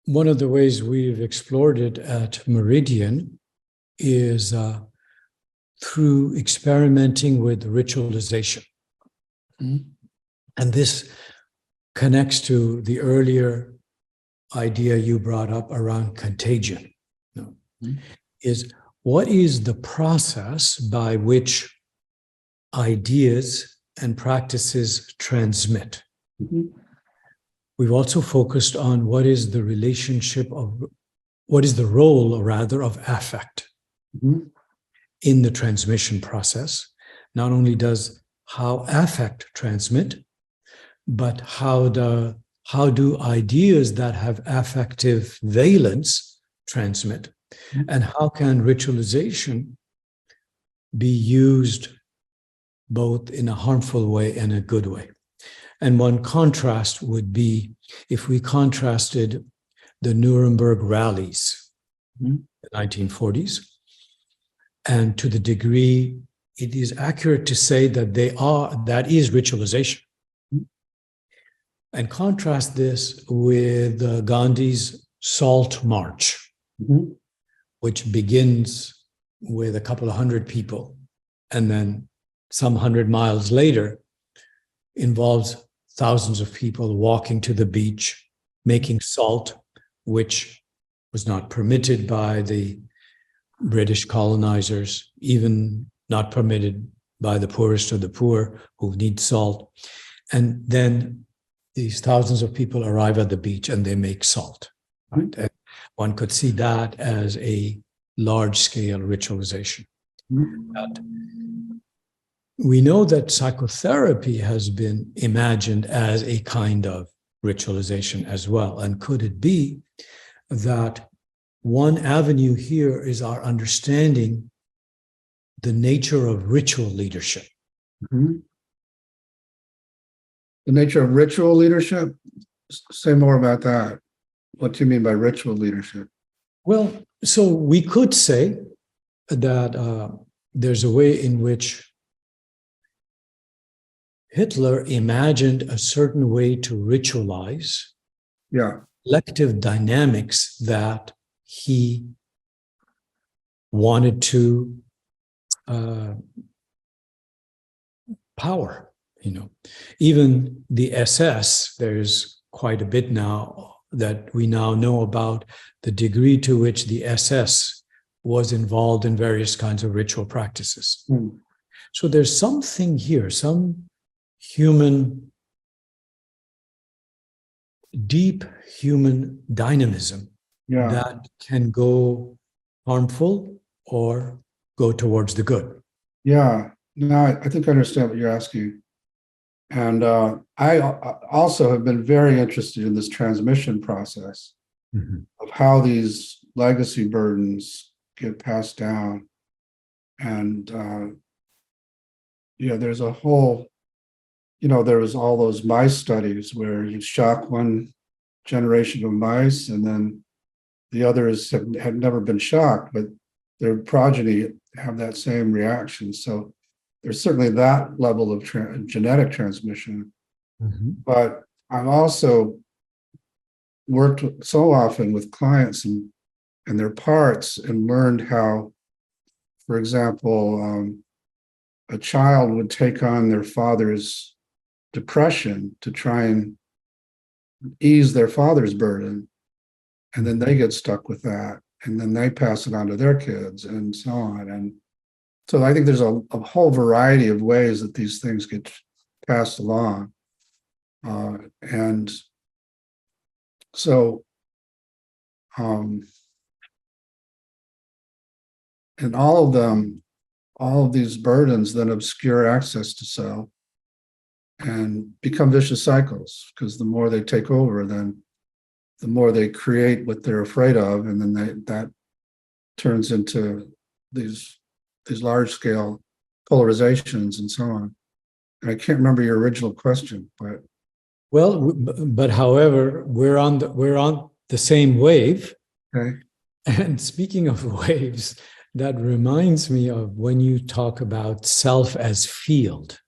One of the ways we've explored it at Meridian is through experimenting with ritualization. And this connects to the earlier idea you brought up around contagion. Is what is the process by which ideas and practices transmit? We've also focused on what is the role rather of affect in the transmission process. Not only does how affect transmit, but how how do ideas that have affective valence transmit? And how can ritualization be used both in a harmful way and a good way? And one contrast would be if we contrasted the Nuremberg rallies in the 1940s, and to the degree it is accurate to say that that is ritualization. And contrast this with Gandhi's Salt March, which begins with a couple of hundred people, and then some 100 miles later involves thousands of people walking to the beach, making salt, which was not permitted by the British colonizers, even not permitted by the poorest of the poor who need salt. And then these thousands of people arrive at the beach and they make salt. Right? And one could see that as a large-scale ritualization. But we know that psychotherapy has been imagined as a kind of ritualization as well. And could it be that one avenue here is our understanding the nature of ritual leadership? The nature of ritual leadership? Say more about that. What do you mean by ritual leadership? Well, so we could say that there's a way in which Hitler imagined a certain way to ritualize collective dynamics that he wanted to power. Even the SS, there's quite a bit now that we now know about the degree to which the SS was involved in various kinds of ritual practices. So there's something here, some deep human dynamism that can go harmful or go towards the good. Yeah, no, I think I understand what you're asking. And I also have been very interested in this transmission process of how these legacy burdens get passed down. And, there's a whole, there was all those mice studies where you shock one generation of mice and then the others had never been shocked, but their progeny have that same reaction. So there's certainly that level of genetic transmission. But I've also worked so often with clients and their parts and learned how, for example, a child would take on their father's depression to try and ease their father's burden. And then they get stuck with that. And then they pass it on to their kids and so on. And so I think there's a whole variety of ways that these things get passed along. And so, and all of these burdens then obscure access to self and become vicious cycles, because the more they take over, then the more they create what they're afraid of, and then that turns into these large-scale polarizations and so on. And I can't remember your original question, but however, we're on the same wave. Okay. And speaking of waves, that reminds me of when you talk about self as field.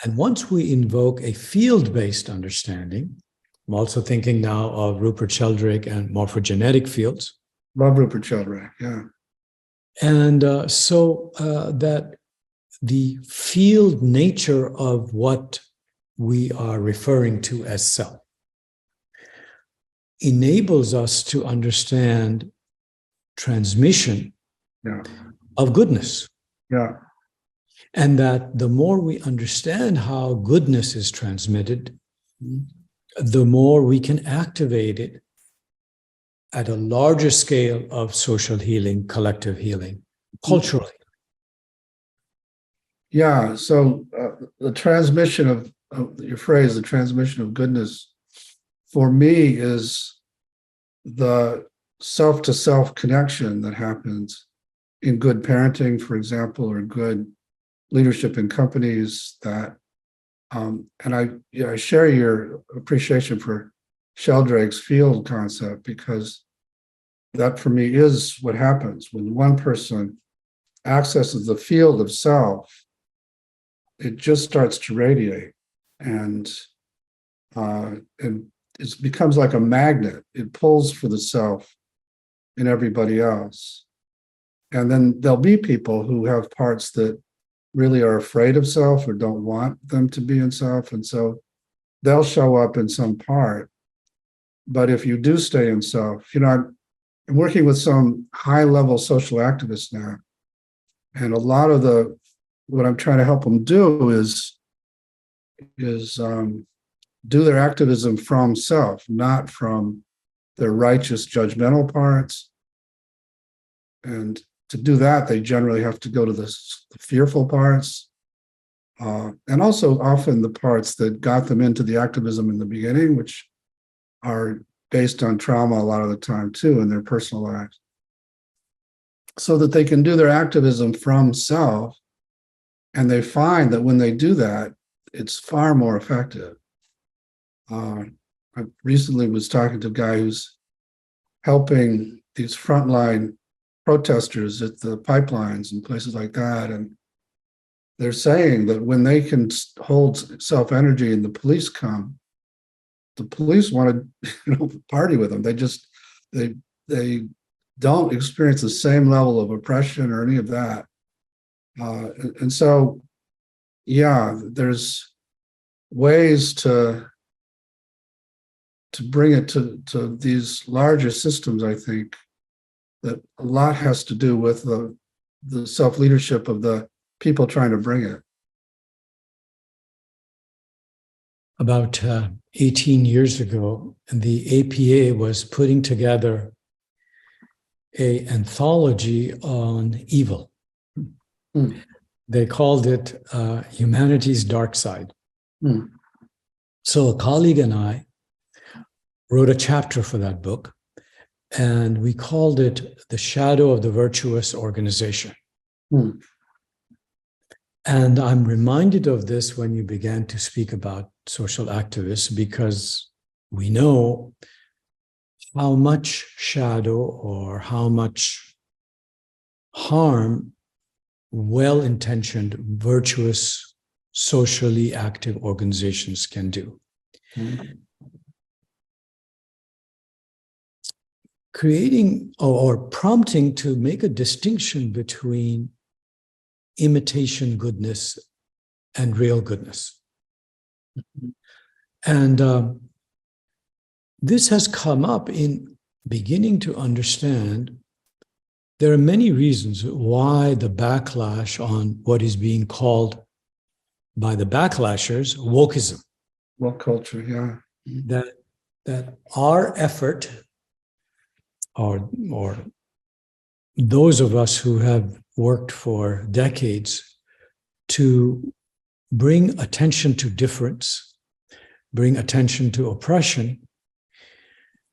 And once we invoke a field-based understanding, I'm also thinking now of Rupert Sheldrake and morphogenetic fields. Love Rupert Sheldrake, yeah. And so that the field nature of what we are referring to as self enables us to understand transmission of goodness. Yeah. And that the more we understand how goodness is transmitted, the more we can activate it at a larger scale of social healing, collective healing, culturally. Yeah, so the transmission of your phrase, the transmission of goodness, for me is the self-to-self connection that happens in good parenting, for example, or good leadership in companies that, and I share your appreciation for Sheldrake's field concept, because that for me is what happens when one person accesses the field of self. It just starts to radiate, and it becomes like a magnet. It pulls for the self in everybody else. And then there'll be people who have parts that really are afraid of self or don't want them to be in self. And so they'll show up in some part. But if you do stay in self, I'm working with some high-level social activists now. And a lot of what I'm trying to help them do is do their activism from self, not from their righteous judgmental parts. And to do that, they generally have to go to the fearful parts, and also often the parts that got them into the activism in the beginning, which are based on trauma a lot of the time too in their personal lives, so that they can do their activism from self. And they find that when they do that, it's far more effective. I recently was talking to a guy who's helping these frontline protesters at the pipelines and places like that. And they're saying that when they can hold self-energy and the police come, the police want to party with them. They don't experience the same level of oppression or any of that. And so, there's ways to bring it to these larger systems, I think, that a lot has to do with the self-leadership of the people trying to bring it. About 18 years ago, the APA was putting together an anthology on evil. Mm. They called it Humanity's Dark Side. Mm. So a colleague and I wrote a chapter for that book, and we called it The Shadow of the Virtuous Organization. Mm. And I'm reminded of this when you began to speak about social activists, because we know how much shadow or how much harm well-intentioned, virtuous, socially active organizations can do. Mm-hmm. Creating or prompting to make a distinction between imitation goodness and real goodness. Mm-hmm. And this has come up in beginning to understand there are many reasons why the backlash on what is being called by the backlashers wokism. Woke culture, yeah. That our effort, or those of us who have worked for decades to bring attention to difference, bring attention to oppression,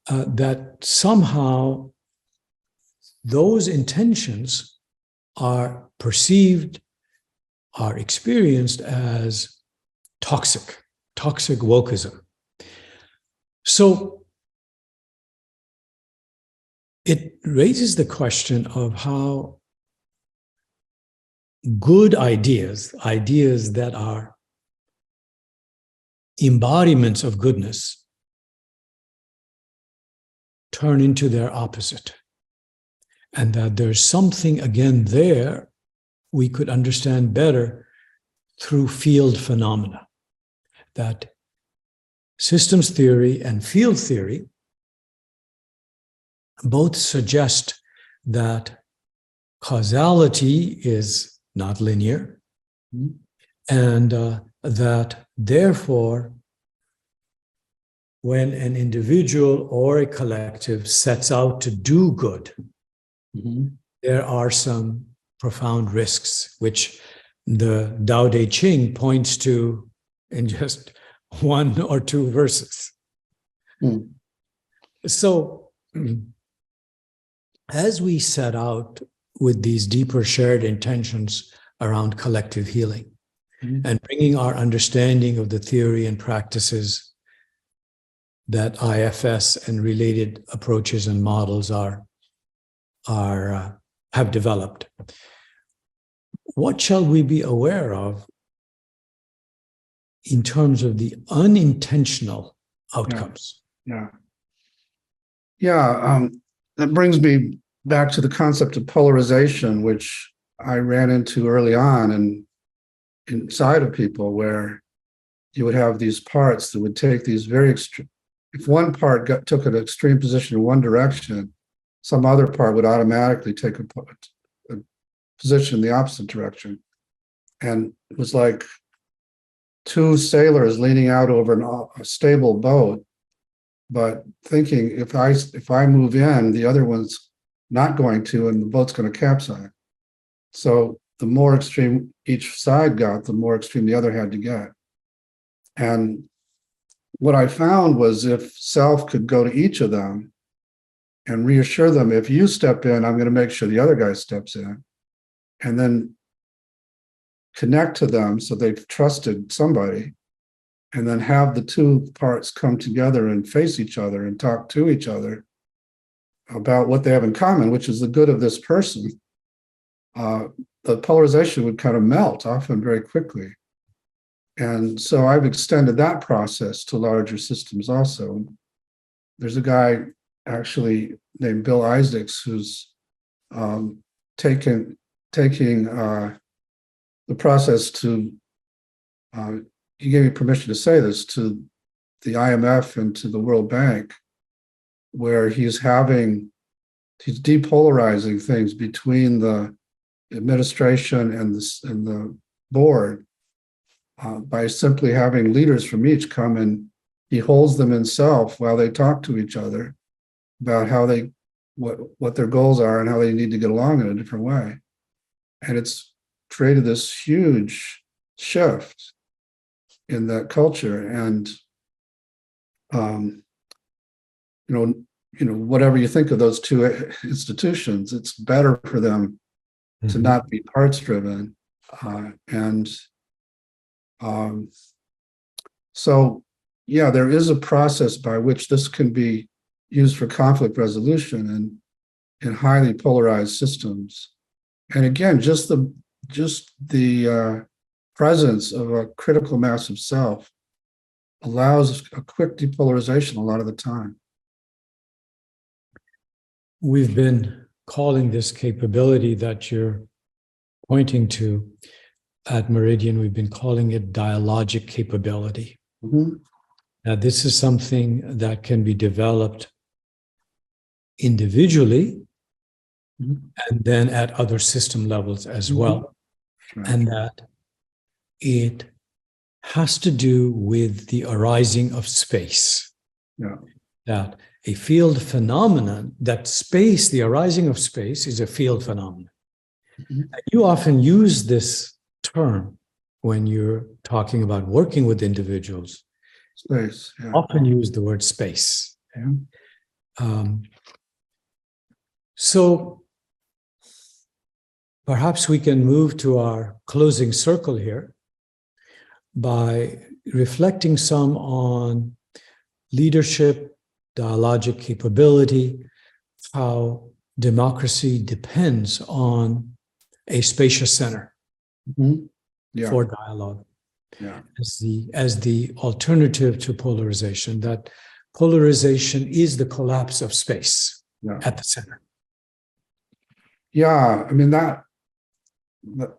that somehow those intentions are perceived, are experienced as toxic wokism. So it raises the question of how good ideas that are embodiments of goodness, turn into their opposite. And that there's something, again, there we could understand better through field phenomena. That systems theory and field theory both suggest that causality is not linear, and that therefore, when an individual or a collective sets out to do good, there are some profound risks, which the Tao Te Ching points to in just one or two verses. Hmm. So, as we set out with these deeper shared intentions around collective healing and bringing our understanding of the theory and practices that IFS and related approaches and models have developed, what shall we be aware of in terms of the unintentional outcomes? That brings me back to the concept of polarization, which I ran into early on and inside of people, where you would have these parts that would take these very extreme. If one part took an extreme position in one direction, some other part would automatically take a position in the opposite direction. And it was like two sailors leaning out over a stable boat, but thinking, if I move in, the other one's not going to, and the boat's going to capsize. So the more extreme each side got, the more extreme the other had to get. And what I found was, if self could go to each of them and reassure them, if you step in, I'm going to make sure the other guy steps in, and then connect to them so they've trusted somebody, and then have the two parts come together and face each other and talk to each other about what they have in common, which is the good of this person, the polarization would kind of melt, often very quickly. And so I've extended that process to larger systems also. There's a guy actually named Bill Isaacs who's taking the process to, he gave me permission to say this, to the IMF and to the World Bank, where he's depolarizing things between the administration and the board by simply having leaders from each come, and he holds them himself while they talk to each other about how what their goals are and how they need to get along in a different way. And it's created this huge shift in that culture. And whatever you think of those two institutions, it's better for them to not be parts driven. There is a process by which this can be used for conflict resolution and in highly polarized systems. And again, just the presence of a critical mass of self allows a quick depolarization a lot of the time. We've been calling this capability that you're pointing to at Meridian, we've been calling it dialogic capability. Now, this is something that can be developed individually and then at other system levels as well. Right. And that it has to do with the arising of space. Yeah. That a field phenomenon, that space, the arising of space, is a field phenomenon. And you often use this term when you're talking about working with individuals. Space, yeah. Often use the word space. So perhaps we can move to our closing circle here by reflecting some on leadership, dialogic capability, how democracy depends on a spacious center for dialogue. Yeah. As the alternative to polarization, that polarization is the collapse of space at the center. Yeah, I mean, that,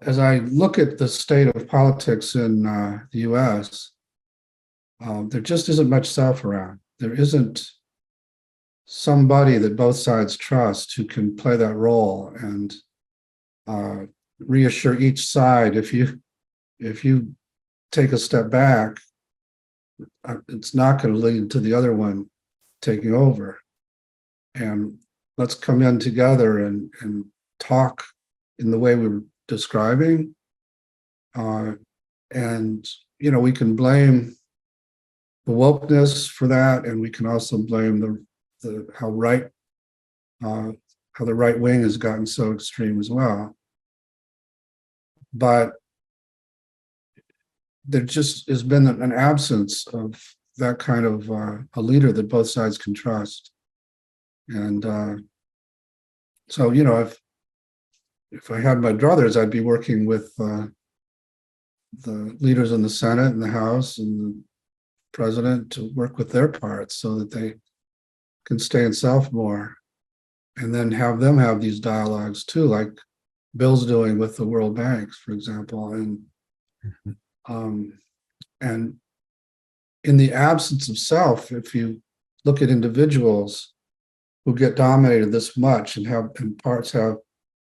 as I look at the state of politics in the US, there just isn't much self around. There isn't somebody that both sides trust who can play that role and reassure each side. If you take a step back, it's not going to lead to the other one taking over. And let's come in together and talk in the way we were describing. And we can blame the wokeness for that, and we can also blame how the right wing has gotten so extreme as well. But there just has been an absence of that kind of a leader that both sides can trust. And so, if I had my druthers, I'd be working with the leaders in the Senate and the House and the president to work with their parts so that they can stay in self more, and then have them have these dialogues too, like Bill's doing with the World Banks, for example. And in the absence of self, if you look at individuals who get dominated this much and parts have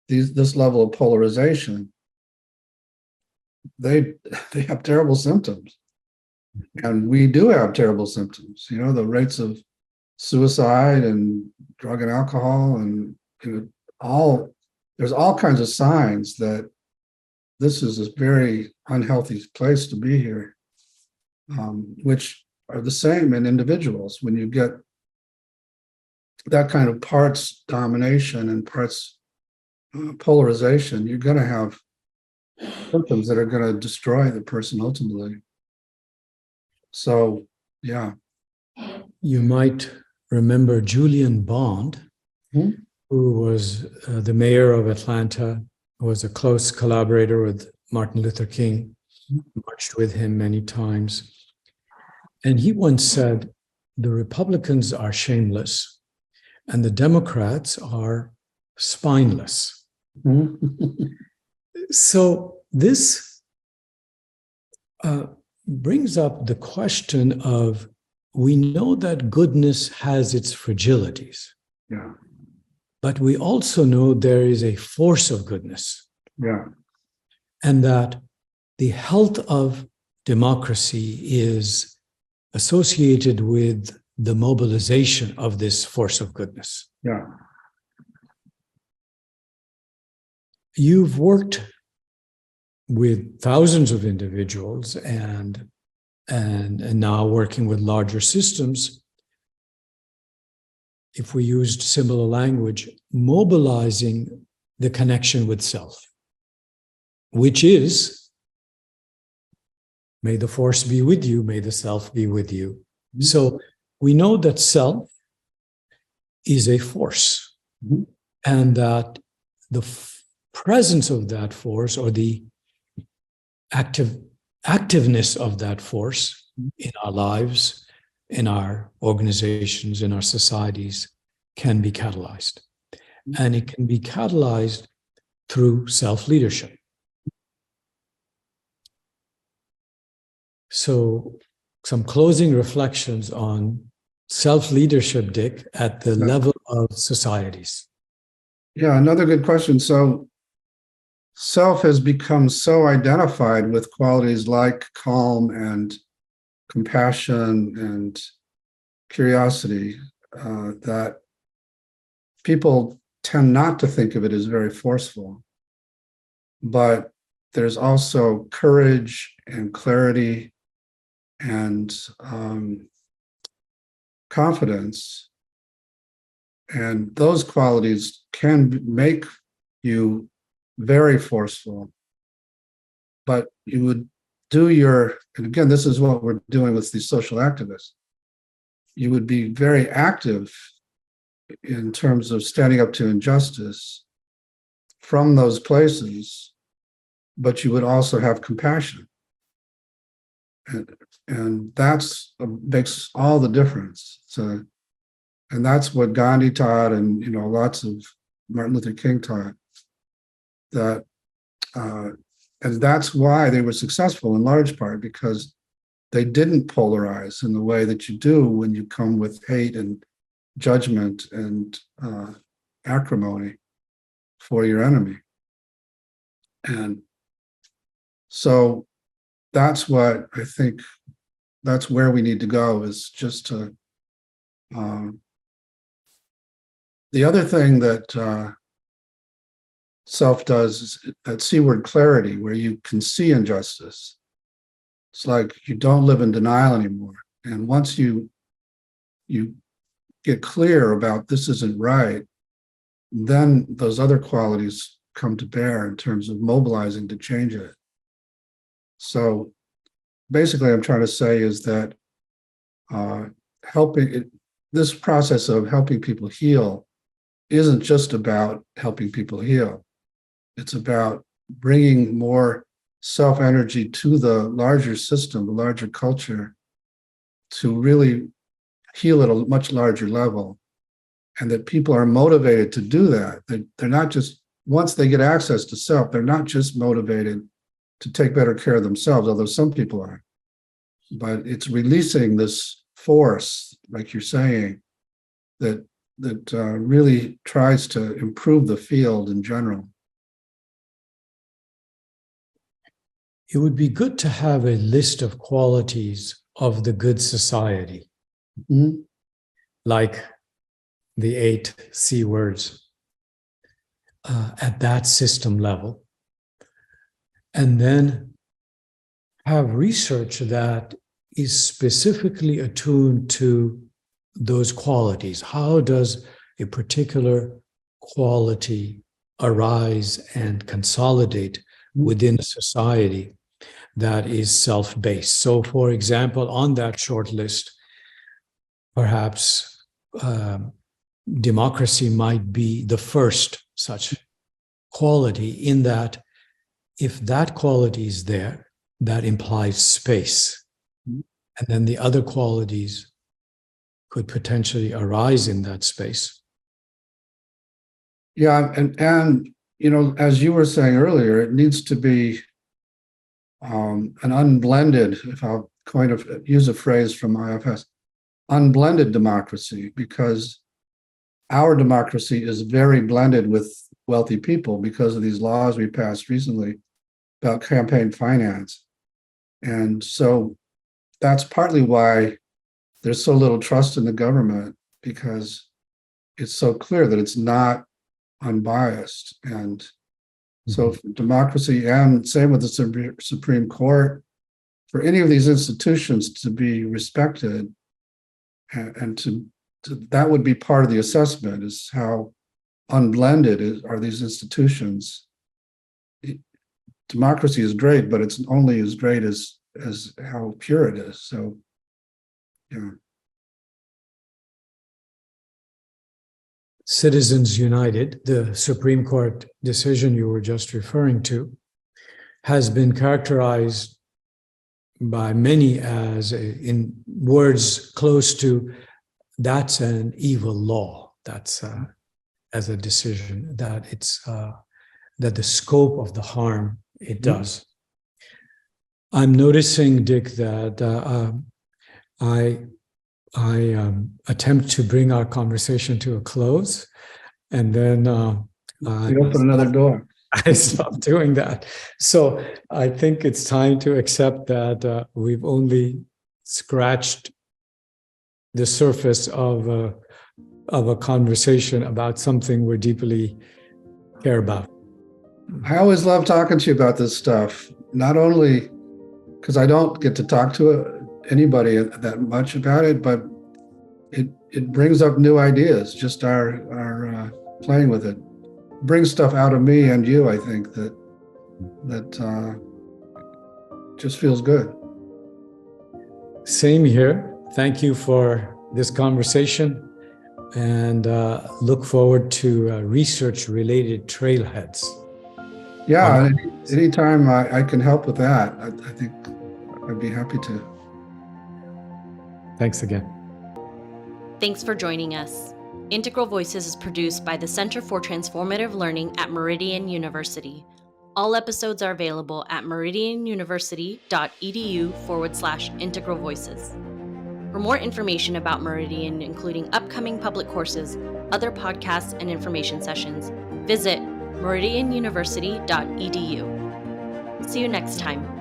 this level of polarization, they have terrible symptoms. And we do have terrible symptoms. The rates of suicide and drug and alcohol, and there's all kinds of signs that this is a very unhealthy place to be here, which are the same in individuals. When you get that kind of parts domination and parts polarization, you're going to have symptoms that are going to destroy the person ultimately. So, yeah. You might remember Julian Bond, who was the mayor of Atlanta, who was a close collaborator with Martin Luther King, marched with him many times. And he once said, the Republicans are shameless and the Democrats are spineless. So this brings up the question of, we know that goodness has its fragilities. Yeah. But we also know there is a force of goodness. Yeah. And that the health of democracy is associated with the mobilization of this force of goodness. Yeah. You've worked with thousands of individuals and now working with larger systems. If we used similar language, mobilizing the connection with self, which is, may the force be with you, may the self be with you. Mm-hmm. So we know that self is a force, mm-hmm. and that the presence of that force, or the activeness of that force in our lives, in our organizations, in our societies, can be catalyzed. And it can be catalyzed through self-leadership. So some closing reflections on self-leadership, Dick, at the level of societies. Yeah, another good question. So self has become so identified with qualities like calm and compassion and curiosity that people tend not to think of it as very forceful. But there's also courage and clarity and confidence. And those qualities can make you very forceful. But you would and again, this is what we're doing with these social activists. You would be very active in terms of standing up to injustice from those places, but you would also have compassion. And that's makes all the difference. So, and that's what Gandhi taught, and lots of Martin Luther King taught. That and that's why they were successful in large part, because they didn't polarize in the way that you do when you come with hate and judgment and acrimony for your enemy. And so that's what I think, that's where we need to go, is just to the other thing that self does is that seaward clarity, where you can see injustice. It's like you don't live in denial anymore. And once you get clear about this isn't right, then those other qualities come to bear in terms of mobilizing to change it. So basically, I'm trying to say is that this process of helping people heal isn't just about helping people heal. It's about bringing more self-energy to the larger system, the larger culture, to really heal at a much larger level. And that people are motivated to do that. They're not just, once they get access to self, they're not just motivated to take better care of themselves, although some people are. But it's releasing this force, like you're saying, that really tries to improve the field in general. It would be good to have a list of qualities of the good society, like the 8 C words at that system level, and then have research that is specifically attuned to those qualities. How does a particular quality arise and consolidate within a society that is self-based? So, for example, on that short list, perhaps democracy might be the first such quality, in that if that quality is there, that implies space. And then the other qualities could potentially arise in that space. Yeah, and as you were saying earlier, it needs to be an unblended, if I'll use a phrase from IFS, unblended democracy, because our democracy is very blended with wealthy people because of these laws we passed recently about campaign finance. And so that's partly why there's so little trust in the government, because it's so clear that it's not unbiased. And so for democracy, and same with the Supreme Court, for any of these institutions to be respected, and to that would be part of the assessment, is how unblended are these institutions. Democracy is great, but it's only as great as how pure it is. So, yeah. Citizens United, the Supreme Court decision you were just referring to, has been characterized by many as, in words close to, that's an evil law. That's as a decision, that it's that the scope of the harm it does. I'm noticing, Dick, that I attempt to bring our conversation to a close, and then You open another door. I stopped doing that. So I think it's time to accept that we've only scratched the surface of a conversation about something we deeply care about. I always love talking to you about this stuff, not only because I don't get to talk to anybody that much about it, but it brings up new ideas, just our playing with it. Brings stuff out of me and you, I think, that just feels good. Same here. Thank you for this conversation, and look forward to research-related trailheads. Yeah, anytime I can help with that, I think I'd be happy to. Thanks again. Thanks for joining us. Integral Voices is produced by the Center for Transformative Learning at Meridian University. All episodes are available at meridianuniversity.edu/integral voices. For more information about Meridian, including upcoming public courses, other podcasts, and information sessions, visit meridianuniversity.edu. See you next time.